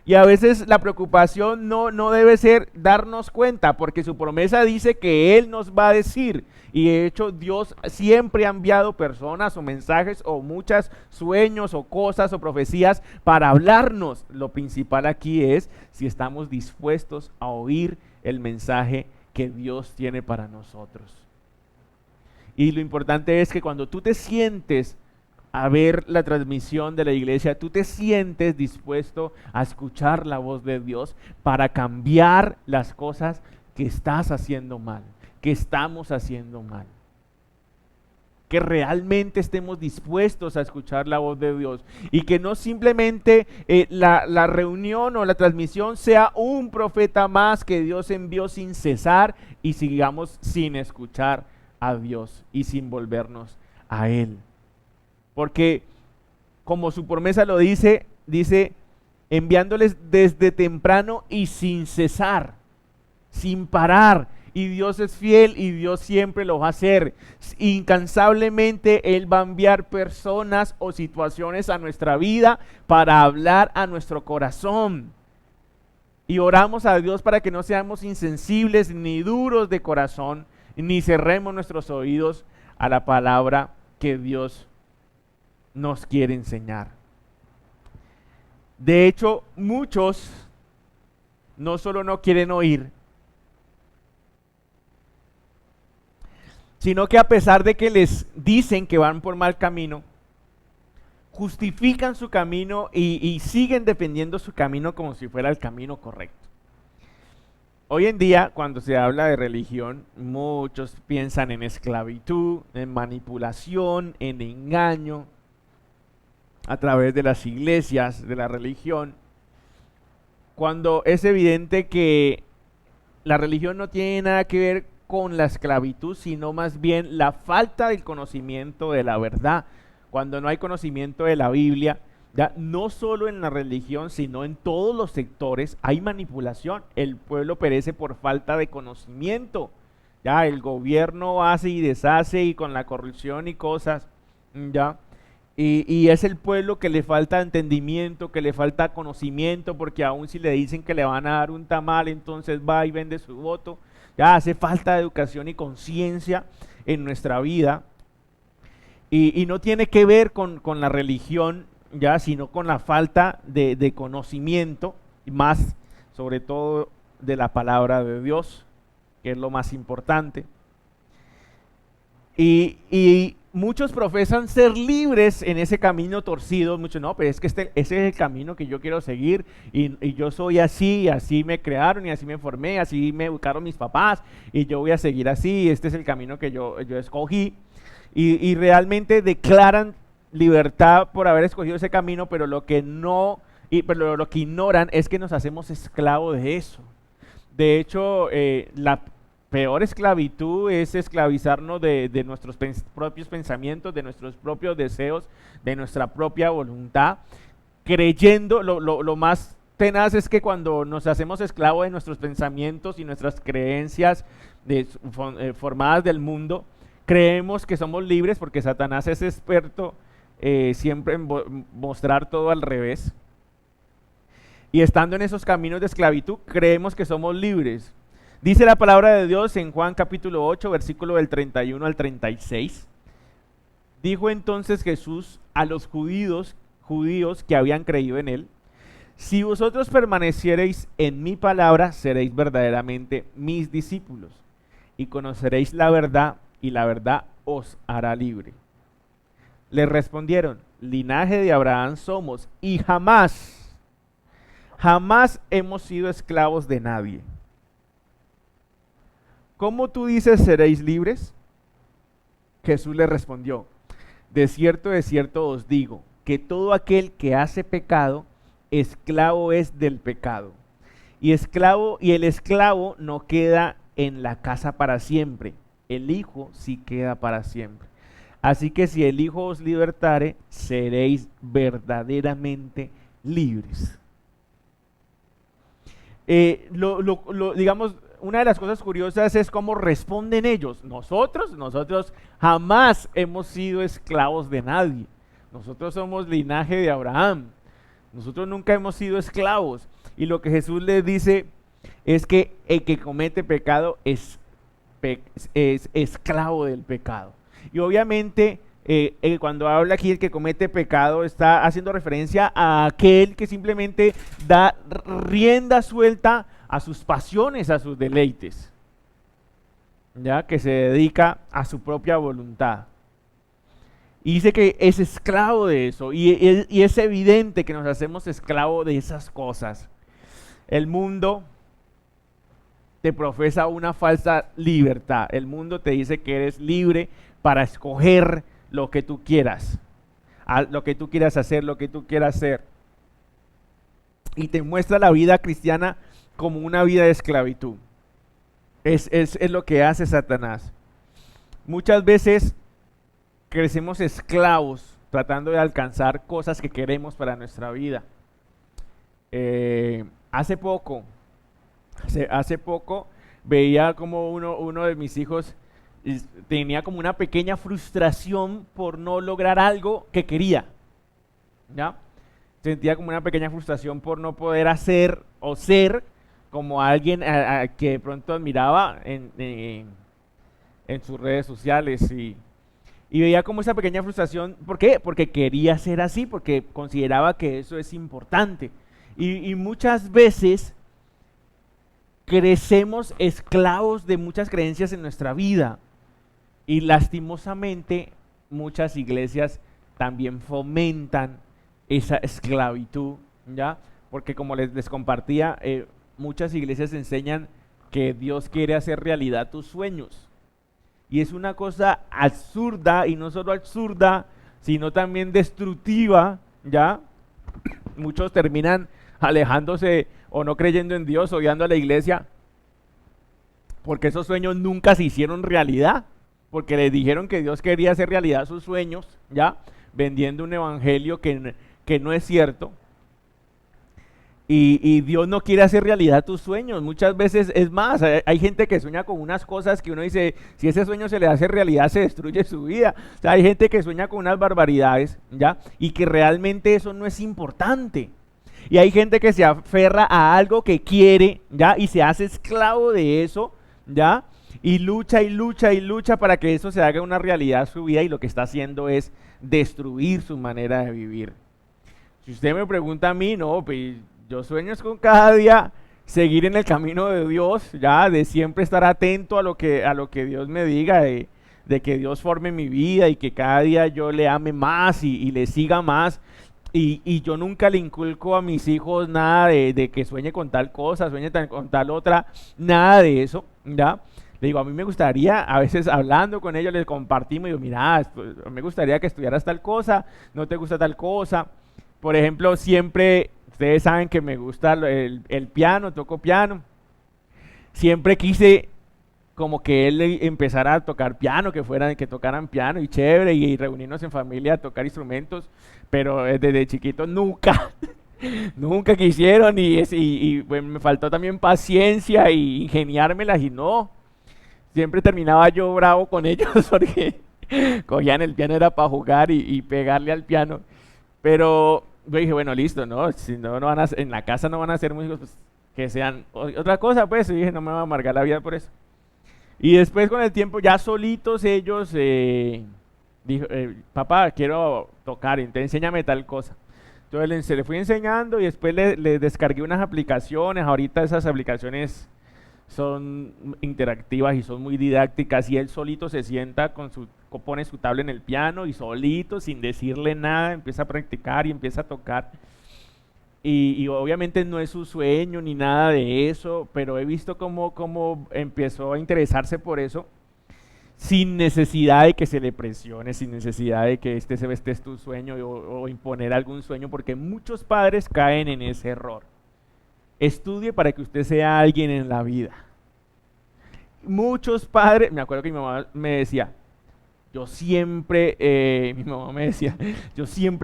Y a veces la preocupación no debe ser darnos cuenta, porque su promesa dice que Él nos va a decir, y de hecho Dios siempre ha enviado personas o mensajes o muchos sueños o cosas o profecías para hablarnos. Lo principal aquí es si estamos dispuestos a oír el mensaje que Dios tiene para nosotros. Y lo importante es que cuando tú te sientes a ver la transmisión de la iglesia, tú te sientes dispuesto a escuchar la voz de Dios para cambiar las cosas que estás haciendo mal, que estamos haciendo mal. Que realmente estemos dispuestos a escuchar la voz de Dios y que no simplemente la reunión o la transmisión sea un profeta más que Dios envió sin cesar y sigamos sin escuchar a Dios y sin volvernos a Él. Porque como su promesa lo dice enviándoles desde temprano y sin cesar, sin parar. Y Dios es fiel y Dios siempre lo va a hacer. Incansablemente Él va a enviar personas o situaciones a nuestra vida para hablar a nuestro corazón. Y oramos a Dios para que no seamos insensibles ni duros de corazón, ni cerremos nuestros oídos a la palabra que Dios nos quiere enseñar. De hecho, muchos no solo no quieren oír, sino que a pesar de que les dicen que van por mal camino, justifican su camino y siguen defendiendo su camino como si fuera el camino correcto. Hoy en día, cuando se habla de religión, muchos piensan en esclavitud, en manipulación, en engaño, a través de las iglesias, de la religión, cuando es evidente que la religión no tiene nada que ver con la esclavitud, sino más bien la falta del conocimiento de la verdad. Cuando no hay conocimiento de la Biblia, ya no solo en la religión, sino en todos los sectores hay manipulación. El pueblo perece por falta de conocimiento. Ya el gobierno hace y deshace y con la corrupción y cosas, ya. Y es el pueblo que le falta entendimiento, que le falta conocimiento, porque aún si le dicen que le van a dar un tamal, entonces va y vende su voto. Ya hace falta de educación y conciencia en nuestra vida. Y no tiene que ver con la religión, ya, sino con la falta de conocimiento, y más sobre todo de la palabra de Dios, que es lo más importante. Y muchos profesan ser libres en ese camino torcido. Muchos no, pero es que ese es el camino que yo quiero seguir y yo soy así, así me crearon y así me formé, así me educaron mis papás y yo voy a seguir así, este es el camino que yo escogí. Y realmente declaran libertad por haber escogido ese camino, pero lo que pero lo que ignoran es que nos hacemos esclavos de eso. De hecho, la peor esclavitud es esclavizarnos de nuestros propios pensamientos, de nuestros propios deseos, de nuestra propia voluntad, creyendo, lo más tenaz es que cuando nos hacemos esclavos de nuestros pensamientos y nuestras creencias formadas del mundo, creemos que somos libres porque Satanás es experto siempre en mostrar todo al revés. Y estando en esos caminos de esclavitud, creemos que somos libres. Dice la palabra de Dios en Juan capítulo 8, versículo del 31 al 36. Dijo entonces Jesús a los judíos que habían creído en él: si vosotros permaneciereis en mi palabra, seréis verdaderamente mis discípulos, y conoceréis la verdad, y la verdad os hará libre. Le respondieron: linaje de Abraham somos, y jamás hemos sido esclavos de nadie. ¿Cómo tú dices seréis libres? Jesús le respondió: de cierto os digo, que todo aquel que hace pecado, esclavo es del pecado. Y el esclavo no queda en la casa para siempre, el Hijo sí queda para siempre. Así que si el Hijo os libertare, seréis verdaderamente libres. Digamos, una de las cosas curiosas es cómo responden ellos. Nosotros jamás hemos sido esclavos de nadie. Nosotros somos linaje de Abraham. Nosotros nunca hemos sido esclavos. Y lo que Jesús les dice es que el que comete pecado es esclavo del pecado. Y obviamente cuando habla aquí el que comete pecado, está haciendo referencia a aquel que simplemente da rienda suelta a sus pasiones, a sus deleites, ya que se dedica a su propia voluntad. Y dice que es esclavo de eso, y es evidente que nos hacemos esclavos de esas cosas. El mundo te profesa una falsa libertad. El mundo te dice que eres libre para escoger lo que tú quieras, lo que tú quieras hacer, lo que tú quieras hacer. Y te muestra la vida cristiana como una vida de esclavitud. Es lo que hace Satanás. Muchas veces crecemos esclavos tratando de alcanzar cosas que queremos para nuestra vida. Hace poco veía como uno de mis hijos tenía como una pequeña frustración por no lograr algo que quería, ¿ya? Sentía como una pequeña frustración por no poder hacer o ser como alguien que de pronto admiraba en sus redes sociales y veía como esa pequeña frustración. ¿Por qué? Porque quería ser así, porque consideraba que eso es importante. Y muchas veces crecemos esclavos de muchas creencias en nuestra vida. Y lastimosamente muchas iglesias también fomentan esa esclavitud, ¿ya? Porque como les compartía, muchas iglesias enseñan que Dios quiere hacer realidad tus sueños. Y es una cosa absurda, y no solo absurda, sino también destructiva, ¿ya? Muchos terminan alejándose o no creyendo en Dios, odiando a la iglesia, porque esos sueños nunca se hicieron realidad, porque les dijeron que Dios quería hacer realidad sus sueños, ¿ya? Vendiendo un evangelio que no es cierto. Y Dios no quiere hacer realidad tus sueños. Muchas veces, es más, hay gente que sueña con unas cosas que uno dice, si ese sueño se le hace realidad, se destruye su vida. O sea, hay gente que sueña con unas barbaridades, ¿ya? Y que realmente eso no es importante. Y hay gente que se aferra a algo que quiere, ¿ya? Y se hace esclavo de eso, ¿ya? Y lucha y lucha y lucha para que eso se haga una realidad su vida, y lo que está haciendo es destruir su manera de vivir. Si usted me pregunta a mí, no, pues yo sueño es con cada día seguir en el camino de Dios, ya, de siempre estar atento a lo que Dios me diga, de que Dios forme mi vida y que cada día yo le ame más y le siga más. Y yo nunca le inculco a mis hijos nada de que sueñe con tal cosa, con tal otra, nada de eso, ¿ya? Le digo, a mí me gustaría, a veces hablando con ellos, les compartimos, y digo, mira, me gustaría que estudiaras tal cosa, no te gusta tal cosa. Por ejemplo, siempre, ustedes saben que me gusta el piano, toco piano. Siempre quise como que él empezara a tocar piano, que tocaran piano y chévere, y reunirnos en familia a tocar instrumentos, pero desde chiquito nunca, nunca quisieron, y pues, me faltó también paciencia y ingeniármelas, y no, siempre terminaba yo bravo con ellos porque cogían el piano era para jugar y pegarle al piano. Pero yo dije, bueno, listo, ¿no? Si no, en la casa no van a ser músicos, pues que sean otra cosa, pues. Y dije, no me va a amargar la vida por eso. Y después con el tiempo, ya solitos ellos, dijo, papá, quiero tocar, entonces enséñame tal cosa. Entonces le fui enseñando, y después le descargué unas aplicaciones. Ahorita esas aplicaciones son interactivas y son muy didácticas, y él solito se sienta pone su tabla en el piano, y solito, sin decirle nada, empieza a practicar y empieza a tocar. Y obviamente no es su sueño ni nada de eso, pero he visto cómo empezó a interesarse por eso, sin necesidad de que se le presione, sin necesidad de que este es tu sueño, o imponer algún sueño, porque muchos padres caen en ese error. Estudie para que usted sea alguien en la vida. Muchos padres, me acuerdo que mi mamá me decía, yo siempre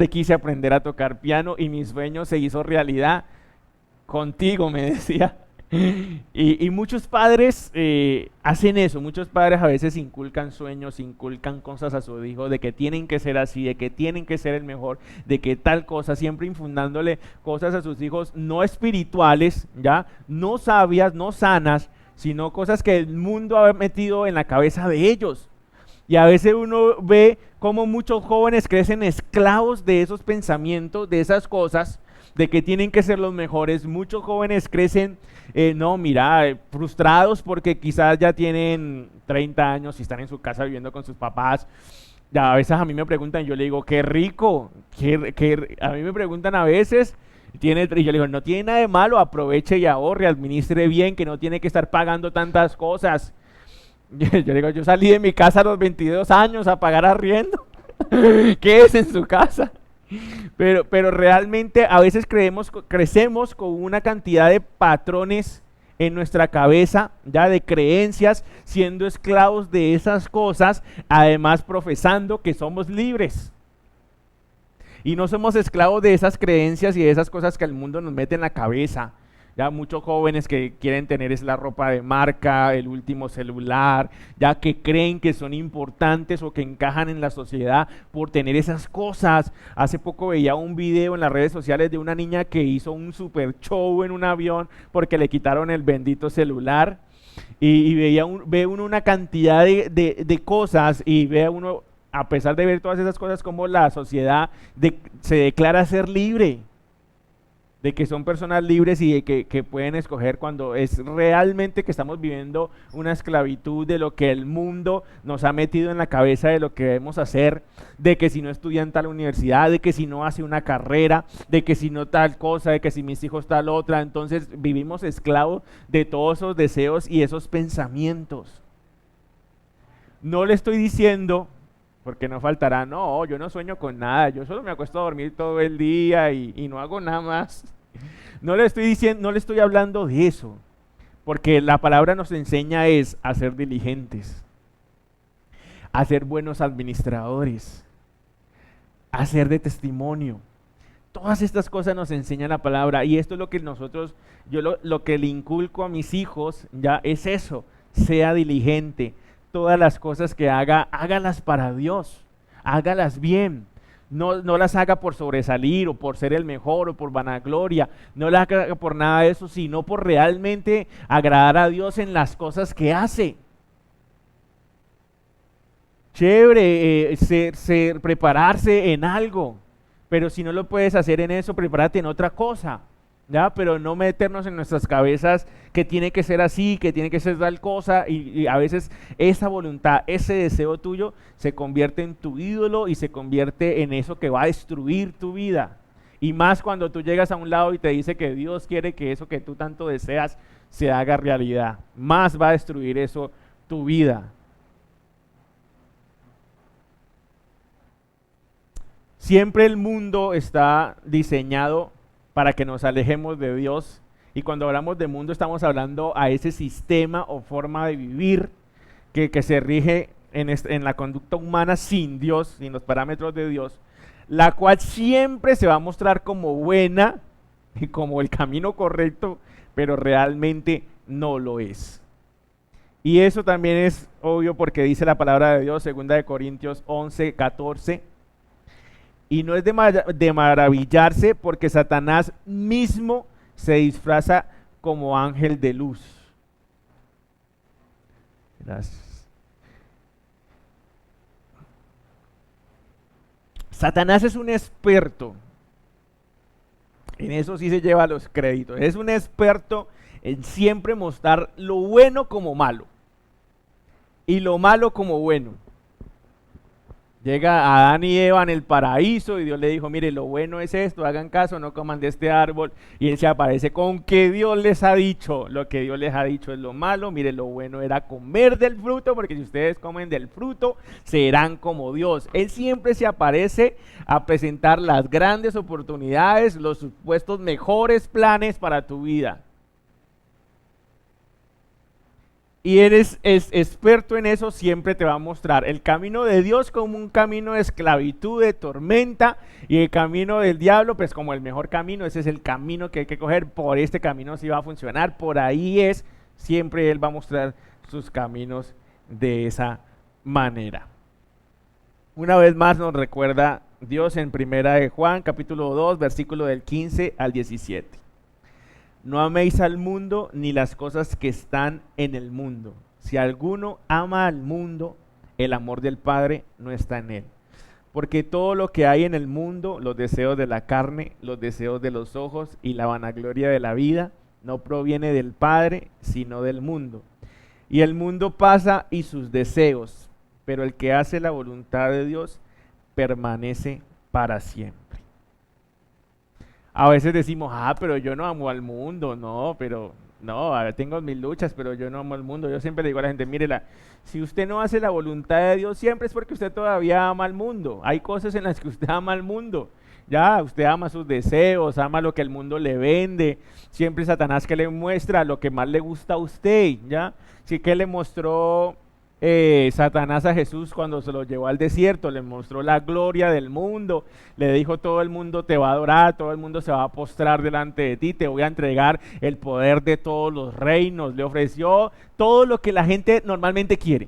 quise aprender a tocar piano, y mi sueño se hizo realidad contigo, me decía. Y muchos padres hacen eso. Muchos padres a veces inculcan sueños, inculcan cosas a sus hijos, de que tienen que ser así, de que tienen que ser el mejor, de que tal cosa, siempre infundándole cosas a sus hijos no espirituales, ¿ya? No sabias, no sanas, sino cosas que el mundo ha metido en la cabeza de ellos. Y a veces uno ve cómo muchos jóvenes crecen esclavos de esos pensamientos, de esas cosas, de que tienen que ser los mejores. Muchos jóvenes crecen, frustrados porque quizás ya tienen 30 años y están en su casa viviendo con sus papás. Ya a veces a mí me preguntan, yo le digo, qué rico, a mí me preguntan a veces, y yo le digo, no tiene nada de malo, aproveche y ahorre, administre bien, que no tiene que estar pagando tantas cosas. Yo digo, yo salí de mi casa a los 22 años a pagar arriendo. ¿Qué es en su casa? Pero realmente a veces crecemos con una cantidad de patrones en nuestra cabeza, ya de creencias, siendo esclavos de esas cosas, además profesando que somos libres. Y no somos esclavos de esas creencias y de esas cosas que el mundo nos mete en la cabeza. Ya muchos jóvenes que quieren tener es la ropa de marca, el último celular, ya que creen que son importantes o que encajan en la sociedad por tener esas cosas. Hace poco veía un video en las redes sociales de una niña que hizo un super show en un avión porque le quitaron el bendito celular, y ve uno una cantidad de cosas, y ve uno, a pesar de ver todas esas cosas, como la sociedad se declara ser libre. de que son personas libres y de que pueden escoger cuando es realmente que estamos viviendo una esclavitud de lo que el mundo nos ha metido en la cabeza de lo que debemos hacer, de que si no estudian tal universidad, de que si no hace una carrera, de que si no tal cosa, de que si mis hijos tal otra. Entonces vivimos esclavos de todos esos deseos y esos pensamientos. No le estoy diciendo, porque no faltará, no, yo no sueño con nada, yo solo me acuesto a dormir todo el día y no hago nada más. No le estoy diciendo, no le estoy hablando de eso, porque la palabra nos enseña es a ser diligentes, a ser buenos administradores, a ser de testimonio. Todas estas cosas nos enseña la palabra y esto es lo que nosotros, lo que le inculco a mis hijos ya es eso, sea diligente. Todas las cosas que haga, hágalas para Dios, hágalas bien. No, no las haga por sobresalir o por ser el mejor o por vanagloria. No las haga por nada de eso, sino por realmente agradar a Dios en las cosas que hace. Chévere, prepararse en algo, pero si no lo puedes hacer en eso, prepárate en otra cosa. ¿Ya? Pero no meternos en nuestras cabezas que tiene que ser así, que tiene que ser tal cosa, y a veces esa voluntad, ese deseo tuyo se convierte en tu ídolo y se convierte en eso que va a destruir tu vida. Y más cuando tú llegas a un lado y te dice que Dios quiere que eso que tú tanto deseas se haga realidad, más va a destruir eso tu vida. Siempre el mundo está diseñado para que nos alejemos de Dios, y cuando hablamos de mundo estamos hablando a ese sistema o forma de vivir que se rige en la conducta humana sin Dios, sin los parámetros de Dios, la cual siempre se va a mostrar como buena y como el camino correcto, pero realmente no lo es. Y eso también es obvio porque dice la palabra de Dios, 2 de Corintios 11, 14, y no es de maravillarse porque Satanás mismo se disfraza como ángel de luz. Gracias. Satanás es un experto, en eso sí se lleva los créditos, es un experto en siempre mostrar lo bueno como malo y lo malo como bueno. Llega Adán y Eva en el paraíso y Dios le dijo, mire, lo bueno es esto, hagan caso, no coman de este árbol. Y él se aparece con que Dios les ha dicho, lo que Dios les ha dicho es lo malo, mire, lo bueno era comer del fruto, porque si ustedes comen del fruto, serán como Dios. Él siempre se aparece a presentar las grandes oportunidades, los supuestos mejores planes para tu vida. Y eres experto en eso, siempre te va a mostrar el camino de Dios como un camino de esclavitud, de tormenta, y el camino del diablo pues como el mejor camino. Ese es el camino que hay que coger, por este camino sí va a funcionar, por ahí es, siempre Él va a mostrar sus caminos de esa manera. Una vez más nos recuerda Dios en 1 Juan capítulo 2 versículo del 15 al 17. No améis al mundo ni las cosas que están en el mundo. Si alguno ama al mundo, el amor del Padre no está en él. Porque todo lo que hay en el mundo, los deseos de la carne, los deseos de los ojos y la vanagloria de la vida, no proviene del Padre, sino del mundo. Y el mundo pasa y sus deseos, pero el que hace la voluntad de Dios permanece para siempre. A veces decimos, pero yo no amo al mundo, tengo mis luchas, pero yo no amo al mundo. Yo siempre le digo a la gente, mírela, si usted no hace la voluntad de Dios siempre es porque usted todavía ama al mundo. Hay cosas en las que usted ama al mundo. Ya, usted ama sus deseos, ama lo que el mundo le vende. Siempre Satanás que le muestra lo que más le gusta a usted, ¿ya? Sí que le mostró Satanás a Jesús cuando se lo llevó al desierto, le mostró la gloria del mundo, le dijo todo el mundo te va a adorar, todo el mundo se va a postrar delante de ti, te voy a entregar el poder de todos los reinos. Le ofreció todo lo que la gente normalmente quiere,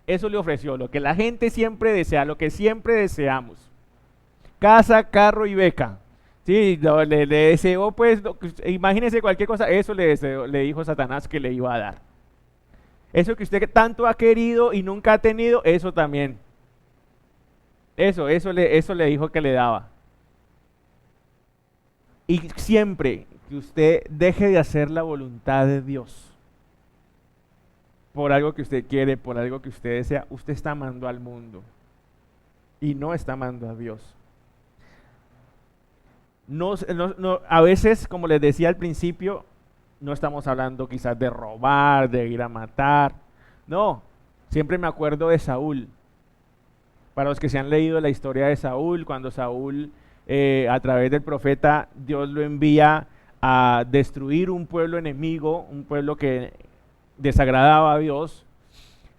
eso le ofreció, lo que la gente siempre desea, lo que siempre deseamos, casa, carro y beca. Sí, le deseó pues, imagínese cualquier cosa, eso le dijo Satanás que le iba a dar. Eso que usted tanto ha querido y nunca ha tenido, eso también. Eso le dijo que le daba. Y siempre que usted deje de hacer la voluntad de Dios por algo que usted quiere, por algo que usted desea, usted está amando al mundo y no está amando a Dios. A veces, como les decía al principio, no estamos hablando quizás de robar, de ir a matar. No, siempre me acuerdo de Saúl. Para los que se han leído la historia de Saúl, cuando Saúl, a través del profeta, Dios lo envía a destruir un pueblo enemigo, un pueblo que desagradaba a Dios.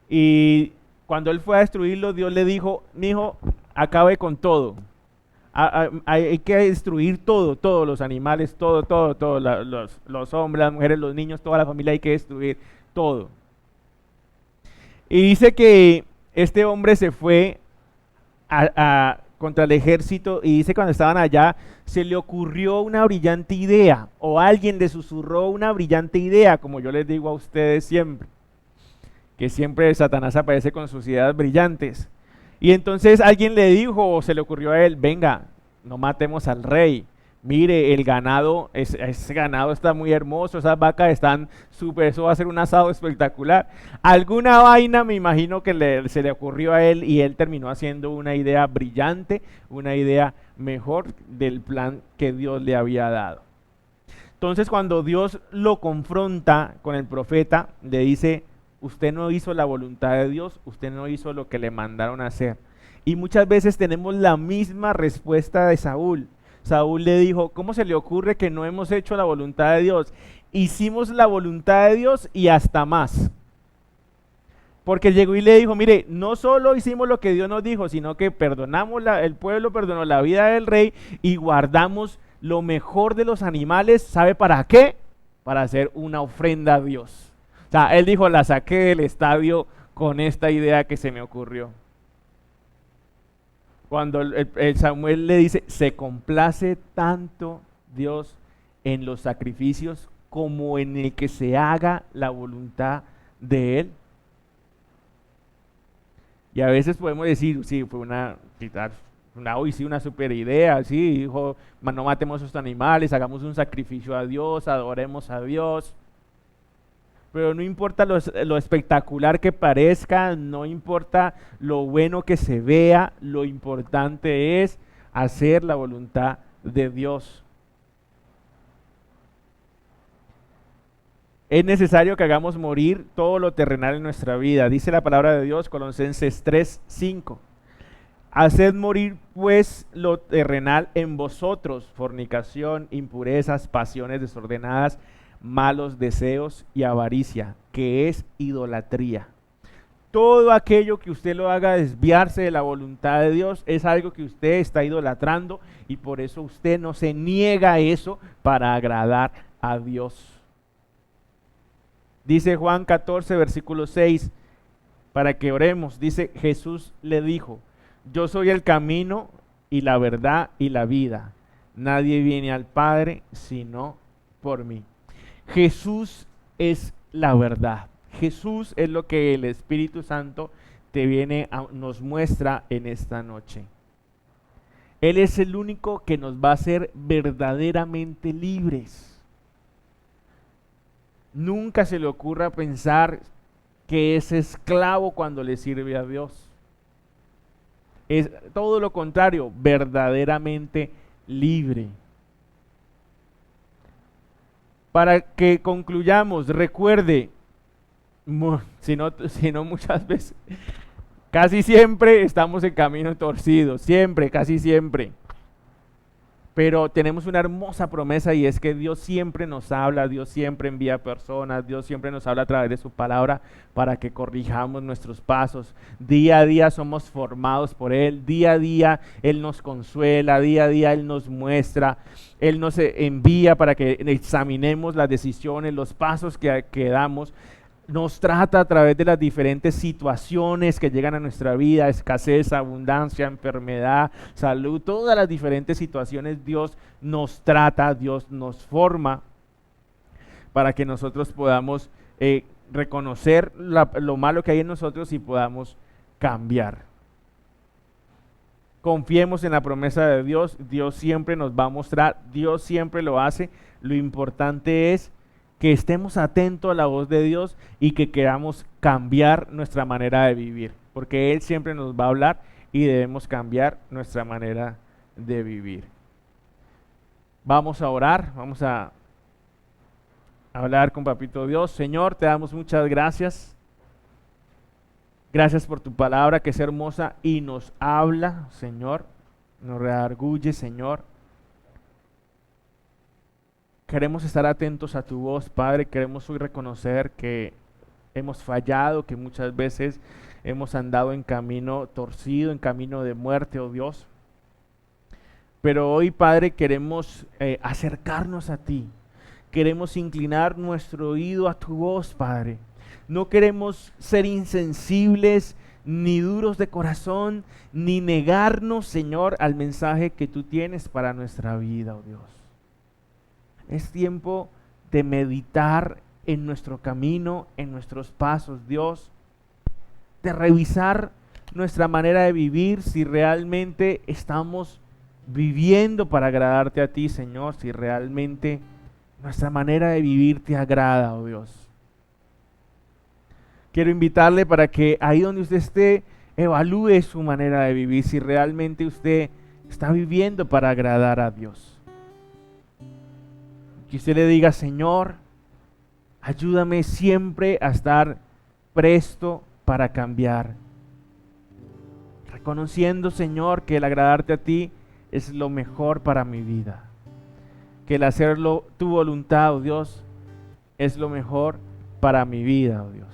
Y cuando él fue a destruirlo, Dios le dijo: mijo, acabe con todo. Hay que destruir todo, todos los animales, todo, los hombres, las mujeres, los niños, toda la familia, hay que destruir todo. Y dice que este hombre se fue contra el ejército, y dice cuando estaban allá, se le ocurrió una brillante idea, o alguien le susurró una brillante idea, como yo les digo a ustedes siempre, que siempre Satanás aparece con sus ideas brillantes. Y entonces alguien le dijo, o se le ocurrió a él: venga, no matemos al rey. Mire, el ganado, ese ganado está muy hermoso, esas vacas están súper, eso va a ser un asado espectacular. Alguna vaina me imagino que se le ocurrió a él, y él terminó haciendo una idea brillante, una idea mejor del plan que Dios le había dado. Entonces, cuando Dios lo confronta con el profeta, le dice: usted no hizo la voluntad de Dios, usted no hizo lo que le mandaron a hacer. Y muchas veces tenemos la misma respuesta de Saúl. Saúl le dijo: ¿cómo se le ocurre que no hemos hecho la voluntad de Dios? Hicimos la voluntad de Dios y hasta más. Porque llegó y le dijo: mire, no solo hicimos lo que Dios nos dijo, sino que perdonamos, el pueblo perdonó la vida del rey y guardamos lo mejor de los animales. ¿Sabe para qué? Para hacer una ofrenda a Dios. O sea, él dijo: la saqué del estadio con esta idea que se me ocurrió. Cuando el Samuel le dice: se complace tanto Dios en los sacrificios como en el que se haga la voluntad de Él. Y a veces podemos decir: sí, fue una super idea, sí, dijo, no matemos a estos animales, hagamos un sacrificio a Dios, adoremos a Dios. Pero no importa lo espectacular que parezca, no importa lo bueno que se vea, lo importante es hacer la voluntad de Dios. Es necesario que hagamos morir todo lo terrenal en nuestra vida. Dice la palabra de Dios, Colosenses 3:5. Haced morir pues lo terrenal en vosotros: fornicación, impurezas, pasiones desordenadas, malos deseos y avaricia, que es idolatría. Todo aquello que usted lo haga desviarse de la voluntad de Dios es algo que usted está idolatrando, y por eso usted no se niega a eso para agradar a Dios. Dice Juan 14, versículo 6, para que oremos. Dice: Jesús le dijo: yo soy el camino y la verdad y la vida. Nadie viene al Padre sino por mí. Jesús es la verdad. Jesús es lo que el Espíritu Santo nos muestra en esta noche. Él es el único que nos va a hacer verdaderamente libres. Nunca se le ocurra pensar que es esclavo cuando le sirve a Dios. Es todo lo contrario, verdaderamente libre. Para que concluyamos, recuerde, si no muchas veces, casi siempre estamos en camino torcido, siempre, casi siempre. Pero tenemos una hermosa promesa, y es que Dios siempre nos habla, Dios siempre envía personas, Dios siempre nos habla a través de su palabra para que corrijamos nuestros pasos. Día a día somos formados por Él, día a día Él nos consuela, día a día Él nos muestra, Él nos envía para que examinemos las decisiones, los pasos que damos. Nos trata a través de las diferentes situaciones que llegan a nuestra vida: escasez, abundancia, enfermedad, salud, todas las diferentes situaciones. Dios nos trata, Dios nos forma para que nosotros podamos reconocer lo malo que hay en nosotros y podamos cambiar. Confiemos en la promesa de Dios. Dios siempre nos va a mostrar, Dios siempre lo hace. Lo importante es que estemos atentos a la voz de Dios y que queramos cambiar nuestra manera de vivir, porque Él siempre nos va a hablar y debemos cambiar nuestra manera de vivir. Vamos a orar, vamos a hablar con Papito Dios. Señor, te damos muchas gracias. Gracias por tu palabra que es hermosa y nos habla, Señor. Nos redarguye, Señor. Queremos estar atentos a tu voz, Padre. Queremos hoy reconocer que hemos fallado, que muchas veces hemos andado en camino torcido, en camino de muerte, oh Dios. Pero hoy, Padre, queremos acercarnos a ti. Queremos inclinar nuestro oído a tu voz, Padre. No queremos ser insensibles, ni duros de corazón, ni negarnos, Señor, al mensaje que tú tienes para nuestra vida, oh Dios. Es tiempo de meditar en nuestro camino, en nuestros pasos, Dios. De revisar nuestra manera de vivir, si realmente estamos viviendo para agradarte a ti, Señor, si realmente nuestra manera de vivir te agrada, oh Dios. Quiero invitarle para que ahí donde usted esté, evalúe su manera de vivir, si realmente usted está viviendo para agradar a Dios. Que usted le diga, Señor, ayúdame siempre a estar presto para cambiar. Reconociendo, Señor, que el agradarte a ti es lo mejor para mi vida. Que el hacerlo tu voluntad, oh Dios, es lo mejor para mi vida, oh Dios.